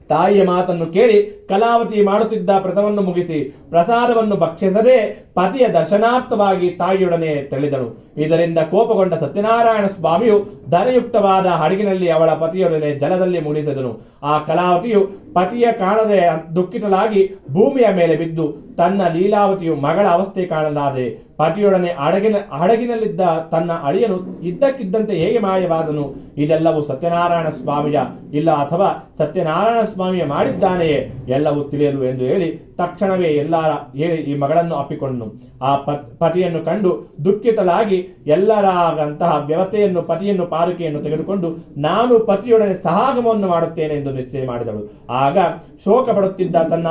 ತಾಯಿಯ ಮಾತನ್ನು ಕೇಳಿ ಕಲಾವತಿ ಮಾಡುತ್ತಿದ್ದ ವ್ರತವನ್ನು ಮುಗಿಸಿ ಪ್ರಸಾದವನ್ನು ಭಕ್ಷಿಸದೆ ಪತಿಯ ದರ್ಶನಾರ್ಥವಾಗಿ ತಾಯಿಯೊಡನೆ ತೆರಳಿದನು. ಇದರಿಂದ ಕೋಪಗೊಂಡ ಸತ್ಯನಾರಾಯಣ ಸ್ವಾಮಿಯು ಧನಯುಕ್ತವಾದ ಹಡಗಿನಲ್ಲಿ ಅವಳ ಪತಿಯೊಡನೆ ಜಲದಲ್ಲಿ ಮುಳುಗಿಸಿದನು. ಆ ಕಲಾವತಿಯು ಪತಿಯ ಕಾಣದೆ ದುಃಖಿತಳಾಗಿ ಭೂಮಿಯ ಮೇಲೆ ಬಿದ್ದು ತನ್ನ ಲೀಲಾವತಿಯು ಮಗಳ ಅವಸ್ಥೆ ಕಾಣಲಾದೆ ಪತಿಯೊಡನೆ ಹಡಗಿನಲ್ಲಿದ್ದ ತನ್ನ ಅಳಿಯನು ಇದ್ದಕ್ಕಿದ್ದಂತೆ ಹೇಗೆ ಮಾಯವಾದನು? ಇದೆಲ್ಲವೂ ಸತ್ಯನಾರಾಯಣ ಸ್ವಾಮಿಯ ಇಲ್ಲ ಅಥವಾ ಸತ್ಯನಾರಾಯಣ ಸ್ವಾಮಿಯ ಮಾಡಿದ್ದಾನೆಯೇ? ಎಲ್ಲವೂ ತಿಳಿಯಲು ಎಂದು ಹೇಳಿ ತಕ್ಷಣವೇ ಎಲ್ಲರ ಹೇಳಿ ಈ ಮಗಳನ್ನು ಅಪ್ಪಿಕೊಂಡನು. ಆ ಪತಿಯನ್ನು ಕಂಡು ದುಃಖಿತಳಾಗಿ ಎಲ್ಲರಾಗಂತಹ ವ್ಯವಸ್ಥೆಯನ್ನು ಪತಿಯನ್ನು ಪಾರುಕೆಯನ್ನು ತೆಗೆದುಕೊಂಡು ನಾನು ಪತಿಯೊಡನೆ ಸಹಾಗಮವನ್ನು ಮಾಡುತ್ತೇನೆ ಎಂದು ನಿಶ್ಚಯ ಮಾಡಿದಳು. ಆಗ ಶೋಕ ಪಡುತ್ತಿದ್ದ ತನ್ನ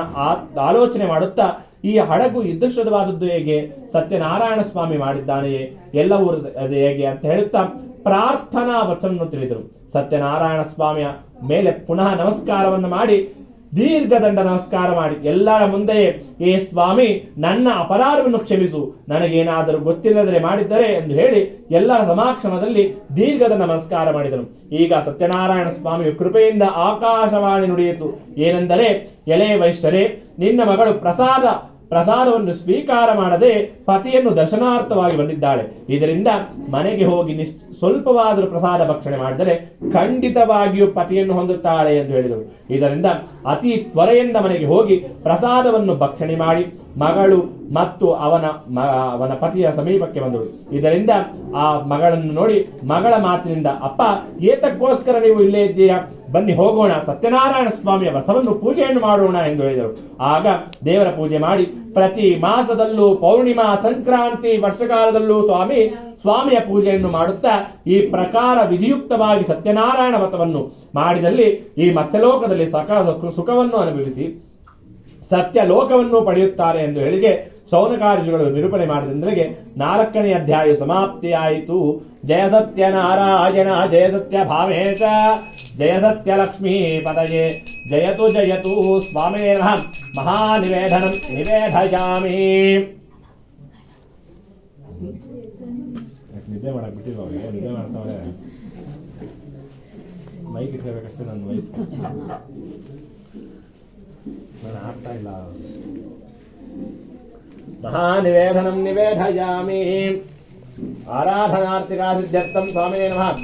ಆಲೋಚನೆ ಮಾಡುತ್ತಾ, ಈ ಹಡಗು ಇದೃಷ್ಟವಾದದ್ದು ಹೇಗೆ? ಸತ್ಯನಾರಾಯಣ ಸ್ವಾಮಿ ಮಾಡಿದ್ದಾನೆಯೇ? ಎಲ್ಲವೂ ಅದು ಹೇಗೆ ಅಂತ ಹೇಳುತ್ತಾ ಪ್ರಾರ್ಥನಾ ವಚನವನ್ನು ತಿಳಿದರು. ಸತ್ಯನಾರಾಯಣ ಸ್ವಾಮಿಯ ಮೇಲೆ ಪುನಃ ನಮಸ್ಕಾರವನ್ನು ಮಾಡಿ ದೀರ್ಘದಂಡ ನಮಸ್ಕಾರ ಮಾಡಿ ಎಲ್ಲರ ಮುಂದೆಯೇ, ಏ ಸ್ವಾಮಿ, ನನ್ನ ಅಪರಾಧವನ್ನು ಕ್ಷಮಿಸು, ನನಗೇನಾದರೂ ಗೊತ್ತಿಲ್ಲದರೆ ಮಾಡಿದ್ದರೆ ಎಂದು ಹೇಳಿ ಎಲ್ಲರ ಸಮಾಕ್ಷಮದಲ್ಲಿ ದೀರ್ಘದಂಡ ನಮಸ್ಕಾರ ಮಾಡಿದನು. ಈಗ ಸತ್ಯನಾರಾಯಣ ಸ್ವಾಮಿಯು ಕೃಪೆಯಿಂದ ಆಕಾಶವಾಣಿ ನುಡಿಯಿತು. ಏನೆಂದರೆ, ಎಲೆ ವೈಶ್ಯರೇ, ನಿನ್ನ ಮಗಳು ಪ್ರಸಾದವನ್ನು ಸ್ವೀಕಾರ ಮಾಡದೆ ಪತಿಯನ್ನು ದರ್ಶನಾರ್ಥವಾಗಿ ಬಂದಿದ್ದಾಳೆ. ಇದರಿಂದ ಮನೆಗೆ ಹೋಗಿ ಸ್ವಲ್ಪವಾದರೂ ಪ್ರಸಾದ ಭಕ್ಷಣೆ ಮಾಡಿದರೆ ಖಂಡಿತವಾಗಿಯೂ ಪತಿಯನ್ನು ಹೊಂದುತ್ತಾಳೆ ಎಂದು ಹೇಳಿದರು. ಇದರಿಂದ ಅತಿ ತ್ವರೆಯಿಂದ ಮನೆಗೆ ಹೋಗಿ ಪ್ರಸಾದವನ್ನು ಭಕ್ಷಣೆ ಮಾಡಿ ಮಗಳು ಮತ್ತು ಅವನ ಪತಿಯ ಸಮೀಪಕ್ಕೆ ಬಂದಳು. ಇದರಿಂದ ಆ ಮಗಳನ್ನು ನೋಡಿ ಮಗಳ ಮಾತಿನಿಂದ, ಅಪ್ಪ, ಏತಕ್ಕೋಸ್ಕರ ನೀವು ಇಲ್ಲೇ ಇದ್ದೀರಾ? ಬನ್ನಿ ಹೋಗೋಣ, ಸತ್ಯನಾರಾಯಣ ಸ್ವಾಮಿಯ ವ್ರತವನ್ನು ಪೂಜೆಯನ್ನು ಮಾಡೋಣ ಎಂದು ಹೇಳಿದರು. ಆಗ ದೇವರ ಪೂಜೆ ಮಾಡಿ ಪ್ರತಿ ಮಾಸದಲ್ಲೂ ಪೌರ್ಣಿಮಾ, ಸಂಕ್ರಾಂತಿ, ವರ್ಷಕಾಲದಲ್ಲೂ ಸ್ವಾಮಿಯ ಪೂಜೆಯನ್ನು ಮಾಡುತ್ತಾ ಈ ಪ್ರಕಾರ ವಿಧಿಯುಕ್ತವಾಗಿ ಸತ್ಯನಾರಾಯಣ ವ್ರತವನ್ನು ಮಾಡಿದಲ್ಲಿ ಈ ಮತ್ಸ್ಯಲೋಕದಲ್ಲಿ ಸುಖವನ್ನು ಅನುಭವಿಸಿ ಸತ್ಯಲೋಕವನ್ನು ಪಡೆಯುತ್ತಾರೆ ಎಂದು ಹೇಳಿಗೆ ಶೌನಕಾರ್ಯಗಳು ನಿರೂಪಣೆ ಮಾಡಿದಂದ್ರಿಗೆ 4ನೇ ಅಧ್ಯಾಯ ಸಮಾಪ್ತಿಯಾಯಿತು. ಜಯ ಸತ್ಯ ನಾರಾಯಣ, ಜಯ ಸತ್ಯ ಭಾವೇಶ, ಜಯ ಸತ್ಯ ಲಕ್ಷ್ಮೀ ಪದಯೇ, ಜಯತು ಜಯತು ಸ್ವಾಮೇ ನಮಃ. ಮಹಾನಿವೇದನಂ ನಿವೇದಯಾಮಿ. ನಿದ್ದೆ ಮಾಡಕ್ ಬಿಟ್ಟಿರೋಗೆ ನಿದ್ದೆ ಮಾಡ್ತಾವ್ರೆ. ಮೈಕ್ ಇಟ್ಕೋಬೇಕಷ್ಟೇ ನನ್ನ ವಯಸ್ಸು, ನಾನು ಆಗ್ತಾ ಇಲ್ಲ. ಮಹಾನಿವೇದನಂ ನಿವೇದಯಾಮಿ. ಆರಾಧನಾರ್ಥಿಕಾ ಸಿದ್ಧ್ಯರ್ಥಂ ಸ್ವಾಮೇ ನಮಃ.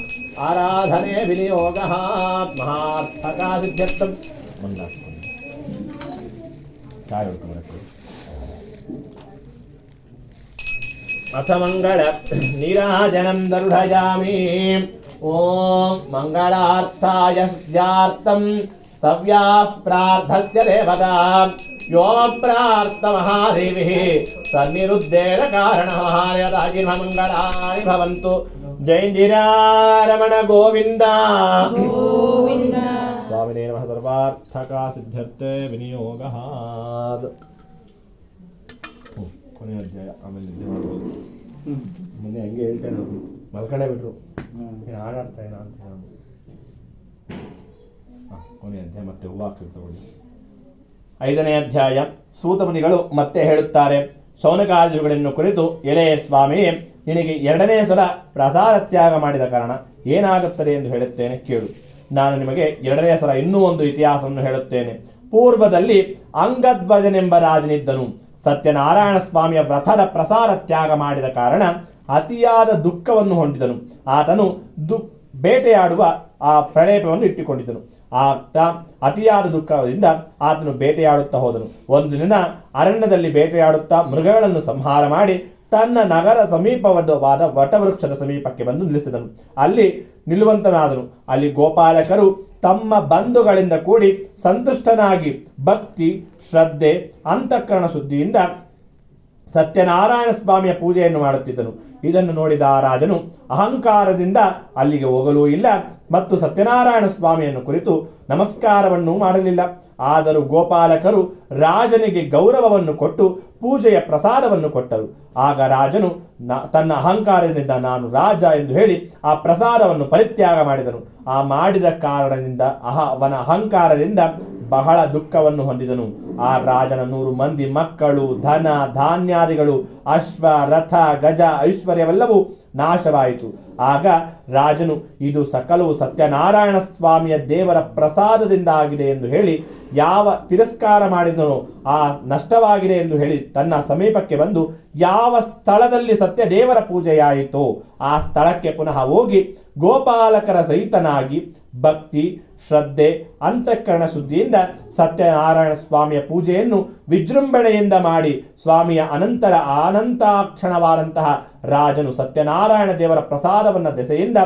ಆರಾಧನೆ ವಿನಿಯೋಗ ಮಹಾರ್ಥಕಾ ಸಿದ್ಧ್ಯರ್ಥಂ. ಅಥ ಮಂಗಳ ನೀರಾಜನಂ ದರುಢಯಾಮಿ. ಓಂ ಮಂಗಳಾರ್ಥಾಯ ಸಿದ್ಧ್ಯಾರ್ಥಂ ಸವ್ಯಾ ಪ್ರಾರ್ಥಸ್ಯ ದೇವತಾ ಯೋ ಪ್ರಾರ್ಥ ಮಹಾದೇವಿ ಸನ್ನಿರುದ್ದೇನ ಕಾರಣ ಮಹಾರ್ಯದಾಗಿ ಮಂಗಳಾನಿ ಭವಂತು. ಜೈಂದಿರಾರಮಣ ಗೋವಿಂದ ಗೋವಿಂದ. ಸ್ವಾಮಿನೇ ನಮಃ. ಸರ್ವಾರ್ಥಕಾ ಸಿದ್ಧರ್ಥೆ ವಿನಿಯೋಗ. ಕೊನೆಯ ಅಧ್ಯಾಯ. ಆಮೇಲೆ ನಿದ್ದೆ ಮಾಡ್ಬೋದು. ಮೊನ್ನೆ ಹಂಗೆ ಹೇಳ್ತೇನೆ, ಮಲ್ಕೊಂಡೇ ಬಿಟ್ರು. ಏನು ಆಡಾಡ್ತಾ ಏನೋ ಅಂತ. ಕೊನೆಯ ಅಧ್ಯಾಯ ಮತ್ತೆ ಹೂವು ಹಾಕ್ತಿವಿ ತಗೊಳ್ಳಿ. 5ನೇ ಅಧ್ಯಾಯ. ಸೂತ ಮುನಿಗಳು ಮತ್ತೆ ಹೇಳುತ್ತಾರೆ ಶೌನಕಾದಿಗಳನ್ನು ಕುರಿತು, ಎಲೆ ಸ್ವಾಮಿ, ನಿನಗೆ 2ನೇ ಸಲ ಪ್ರಸಾದ ತ್ಯಾಗ ಮಾಡಿದ ಕಾರಣ ಏನಾಗುತ್ತದೆ ಎಂದು ಹೇಳುತ್ತೇನೆ ಕೇಳು. ನಾನು ನಿಮಗೆ 2ನೇ ಸಲ ಇನ್ನೂ ಒಂದು ಇತಿಹಾಸವನ್ನು ಹೇಳುತ್ತೇನೆ. ಪೂರ್ವದಲ್ಲಿ ಅಂಗಧ್ವಜನೆಂಬ ರಾಜನಿದ್ದನು. ಸತ್ಯನಾರಾಯಣ ಸ್ವಾಮಿಯ ವ್ರತದ ಪ್ರಸಾದ ತ್ಯಾಗ ಮಾಡಿದ ಕಾರಣ ಅತಿಯಾದ ದುಃಖವನ್ನು ಹೊಂದಿದನು. ಆತನು ಬೇಟೆಯಾಡುವ ಆ ಪ್ರಲೇಪವನ್ನು ಇಟ್ಟುಕೊಂಡಿದ್ದನು. ಅತಿಯಾದ ದುಃಖದಿಂದ ಆತನು ಬೇಟೆಯಾಡುತ್ತಾ ಹೋದನು. ಒಂದು ದಿನ ಅರಣ್ಯದಲ್ಲಿ ಬೇಟೆಯಾಡುತ್ತಾ ಮೃಗಗಳನ್ನು ಸಂಹಾರ ಮಾಡಿ ತನ್ನ ನಗರ ಸಮೀಪವಾದ ವಟವೃಕ್ಷದ ಸಮೀಪಕ್ಕೆ ಬಂದು ನಿಲ್ಲಿಸಿದನು. ಅಲ್ಲಿ ನಿಲ್ಲುವಂತನಾದನು. ಅಲ್ಲಿ ಗೋಪಾಲಕರು ತಮ್ಮ ಬಂಧುಗಳಿಂದ ಕೂಡಿ ಸಂತುಷ್ಟನಾಗಿ ಭಕ್ತಿ, ಶ್ರದ್ಧೆ, ಅಂತಃಕರಣ ಶುದ್ಧಿಯಿಂದ ಸತ್ಯನಾರಾಯಣ ಸ್ವಾಮಿಯ ಪೂಜೆಯನ್ನು ಮಾಡುತ್ತಿದ್ದನು. ಇದನ್ನು ನೋಡಿದ ಆ ರಾಜನು ಅಹಂಕಾರದಿಂದ ಅಲ್ಲಿಗೆ ಹೋಗಲೂ ಇಲ್ಲ ಮತ್ತು ಸತ್ಯನಾರಾಯಣ ಸ್ವಾಮಿಯನ್ನು ಕುರಿತು ನಮಸ್ಕಾರವನ್ನು ಮಾಡಲಿಲ್ಲ. ಆದರೂ ಗೋಪಾಲಕರು ರಾಜನಿಗೆ ಗೌರವವನ್ನು ಕೊಟ್ಟು ಪೂಜೆಯ ಪ್ರಸಾದವನ್ನು ಕೊಟ್ಟರು. ಆಗ ರಾಜನು ತನ್ನ ಅಹಂಕಾರದಿಂದ ನಾನು ರಾಜ ಎಂದು ಹೇಳಿ ಆ ಪ್ರಸಾದವನ್ನು ಪರಿತ್ಯಾಗ ಮಾಡಿದನು. ಆ ಮಾಡಿದ ಕಾರಣದಿಂದ ಅವನ ಅಹಂಕಾರದಿಂದ ಬಹಳ ದುಃಖವನ್ನು ಹೊಂದಿದನು. ಆ ರಾಜನ 100 ಮಂದಿ ಮಕ್ಕಳು, ಧನ, ಧಾನ್ಯಾದಿಗಳು, ಅಶ್ವ, ರಥ, ಗಜ, ಐಶ್ವರ್ಯವೆಲ್ಲವೂ ನಾಶವಾಯಿತು. ಆಗ ರಾಜನು ಇದು ಸಕಲವು ಸತ್ಯನಾರಾಯಣ ಸ್ವಾಮಿಯ ದೇವರ ಪ್ರಸಾದದಿಂದ ಆಗಿದೆ ಎಂದು ಹೇಳಿ ಯಾವ ತಿರಸ್ಕಾರ ಮಾಡಿದನೋ ಆ ನಷ್ಟವಾಗಿದೆ ಎಂದು ಹೇಳಿ ತನ್ನ ಸಮೀಪಕ್ಕೆ ಬಂದು ಯಾವ ಸ್ಥಳದಲ್ಲಿ ಸತ್ಯ ದೇವರ ಪೂಜೆಯಾಯಿತೋ ಆ ಸ್ಥಳಕ್ಕೆ ಪುನಃ ಹೋಗಿ ಗೋಪಾಲಕರ ಸಹಿತನಾಗಿ ಭಕ್ತಿ, ಶ್ರದ್ಧೆ, ಅಂತಃಕರಣ ಶುದ್ಧಿಯಿಂದ ಸತ್ಯನಾರಾಯಣ ಸ್ವಾಮಿಯ ಪೂಜೆಯನ್ನು ವಿಜೃಂಭಣೆಯಿಂದ ಮಾಡಿ ಸ್ವಾಮಿಯ ಅನಂತಾಕ್ಷಣವಾದಂತಹ ರಾಜನು ಸತ್ಯನಾರಾಯಣ ದೇವರ ಪ್ರಸಾದವನ್ನ ದೆಸೆಯಿಂದ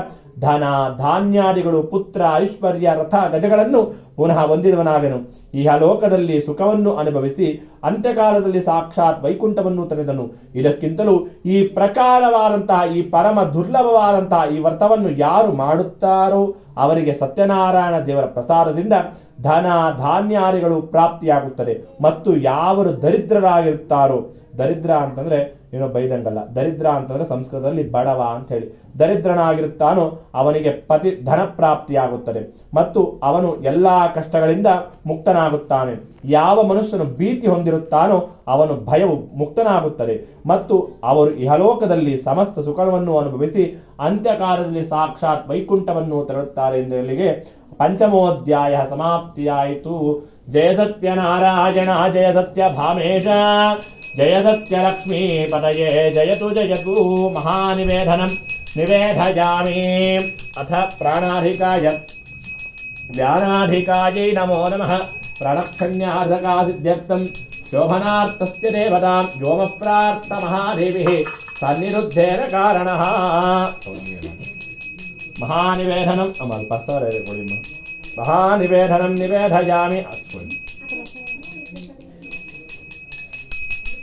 ಧನ, ಧಾನ್ಯಾದಿಗಳು, ಪುತ್ರ, ಐಶ್ವರ್ಯ, ರಥ, ಗಜಗಳನ್ನು ಪುನಃ ಹೊಂದಿದವನಾಗನು. ಲೋಕದಲ್ಲಿ ಸುಖವನ್ನು ಅನುಭವಿಸಿ ಅಂತ್ಯಕಾಲದಲ್ಲಿ ಸಾಕ್ಷಾತ್ ವೈಕುಂಠವನ್ನು ತಳೆದನು. ಇದಕ್ಕಿಂತಲೂ ಈ ಪ್ರಕಾರವಾದಂತಹ ಈ ಪರಮ ದುರ್ಲಭವಾದಂತಹ ಈ ವ್ರತವನ್ನು ಯಾರು ಮಾಡುತ್ತಾರೋ ಅವರಿಗೆ ಸತ್ಯನಾರಾಯಣ ದೇವರ ಪ್ರಸಾದದಿಂದ ಧನ, ಧಾನ್ಯಾದಿಗಳು ಪ್ರಾಪ್ತಿಯಾಗುತ್ತದೆ. ಮತ್ತು ಯಾವರು ದರಿದ್ರರಾಗಿರುತ್ತಾರೋ, ದರಿದ್ರ ಅಂತಂದ್ರೆ ಏನೋ ಬೈದಂಗಲ್ಲ, ದರಿದ್ರ ಅಂತಂದ್ರೆ ಸಂಸ್ಕೃತದಲ್ಲಿ ಬಡವ ಅಂತ ಹೇಳಿ, ದರಿದ್ರನಾಗಿರುತ್ತಾನೋ ಅವನಿಗೆ ಧನ ಪ್ರಾಪ್ತಿಯಾಗುತ್ತದೆ ಮತ್ತು ಅವನು ಎಲ್ಲಾ ಕಷ್ಟಗಳಿಂದ ಮುಕ್ತನಾಗುತ್ತಾನೆ. ಯಾವ ಮನುಷ್ಯನು ಭೀತಿ ಹೊಂದಿರುತ್ತಾನೋ ಅವನು ಭಯವು ಮುಕ್ತನಾಗುತ್ತದೆ ಮತ್ತು ಅವರು ಇಹಲೋಕದಲ್ಲಿ ಸಮಸ್ತ ಸುಖವನ್ನು ಅನುಭವಿಸಿ ಅಂತ್ಯಕಾಲದಲ್ಲಿ ಸಾಕ್ಷಾತ್ ವೈಕುಂಠವನ್ನು ತೆರಳುತ್ತಾರೆ ಎಂದಲ್ಲಿಗೆ 5ಮೋಧ್ಯಾಯ ಸಮಾಪ್ತಿಯಾಯಿತು. ಜಯ ಸತ್ಯ ನಾರಾಯಣ, ಜಯ ಸತ್ಯ ಭಾಮೇಶ, ಜಯ ಸತ್ಯ ಲಕ್ಷ್ಮೀ ಪದಯೇ, ಜಯತು ಜಯತು ಮಹಾನಿವೇದನಂ ನಿವೇದಯಾಮಿ. ಅಥ ಪ್ರಾಣಾಧಿಕಾಯ ವ್ಯಾನಾಧಿಕಾಯೈ ನಮೋ ನಮಃ. ಪ್ರಾಣಕ್ಷಣ್ಯಾರ್ಧಕಾ ಸಿದ್ಧ್ಯರ್ಥಂ ಶೋಭನಾರ್ಥಸ್ಯ ದೇವತಾ ವ್ಯೋಮ ಪ್ರಾರ್ಥ ಮಹಾದೇವಿ ಸನ್ನಿರುದ್ಧೇನ ಕಾರಣಃ. ಮಹಾನಿವೇದನಂ ಅಮಲ್ ಪಸ್ತವರೆ ಕೊಡಿ. ಮಹಾನಿವೇದನಂ ನಿವೇದಯಾಮಿ.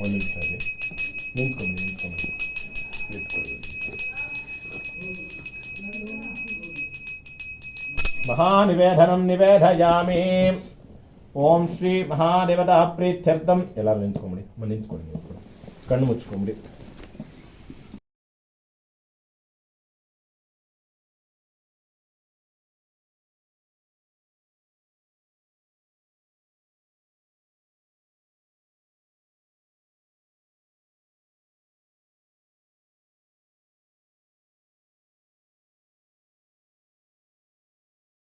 ಒಂದು ನಿಮಿಷ ನಿಂತ್ಕೊಂಡು ಮಹಾನಿವೇದನಂ ನಿವೇದಯಾಮಿ. ಓಂ ಶ್ರೀ ಮಹಾದೇವತಾ ಪ್ರೀತ್ಯರ್ಥಂ. ಎಲ್ಲರೂ ನಿಂತ್ಕೊಂಬಿಡಿ, ಕಣ್ಣು ಮುಚ್ಕೊಂಬಿಡಿ.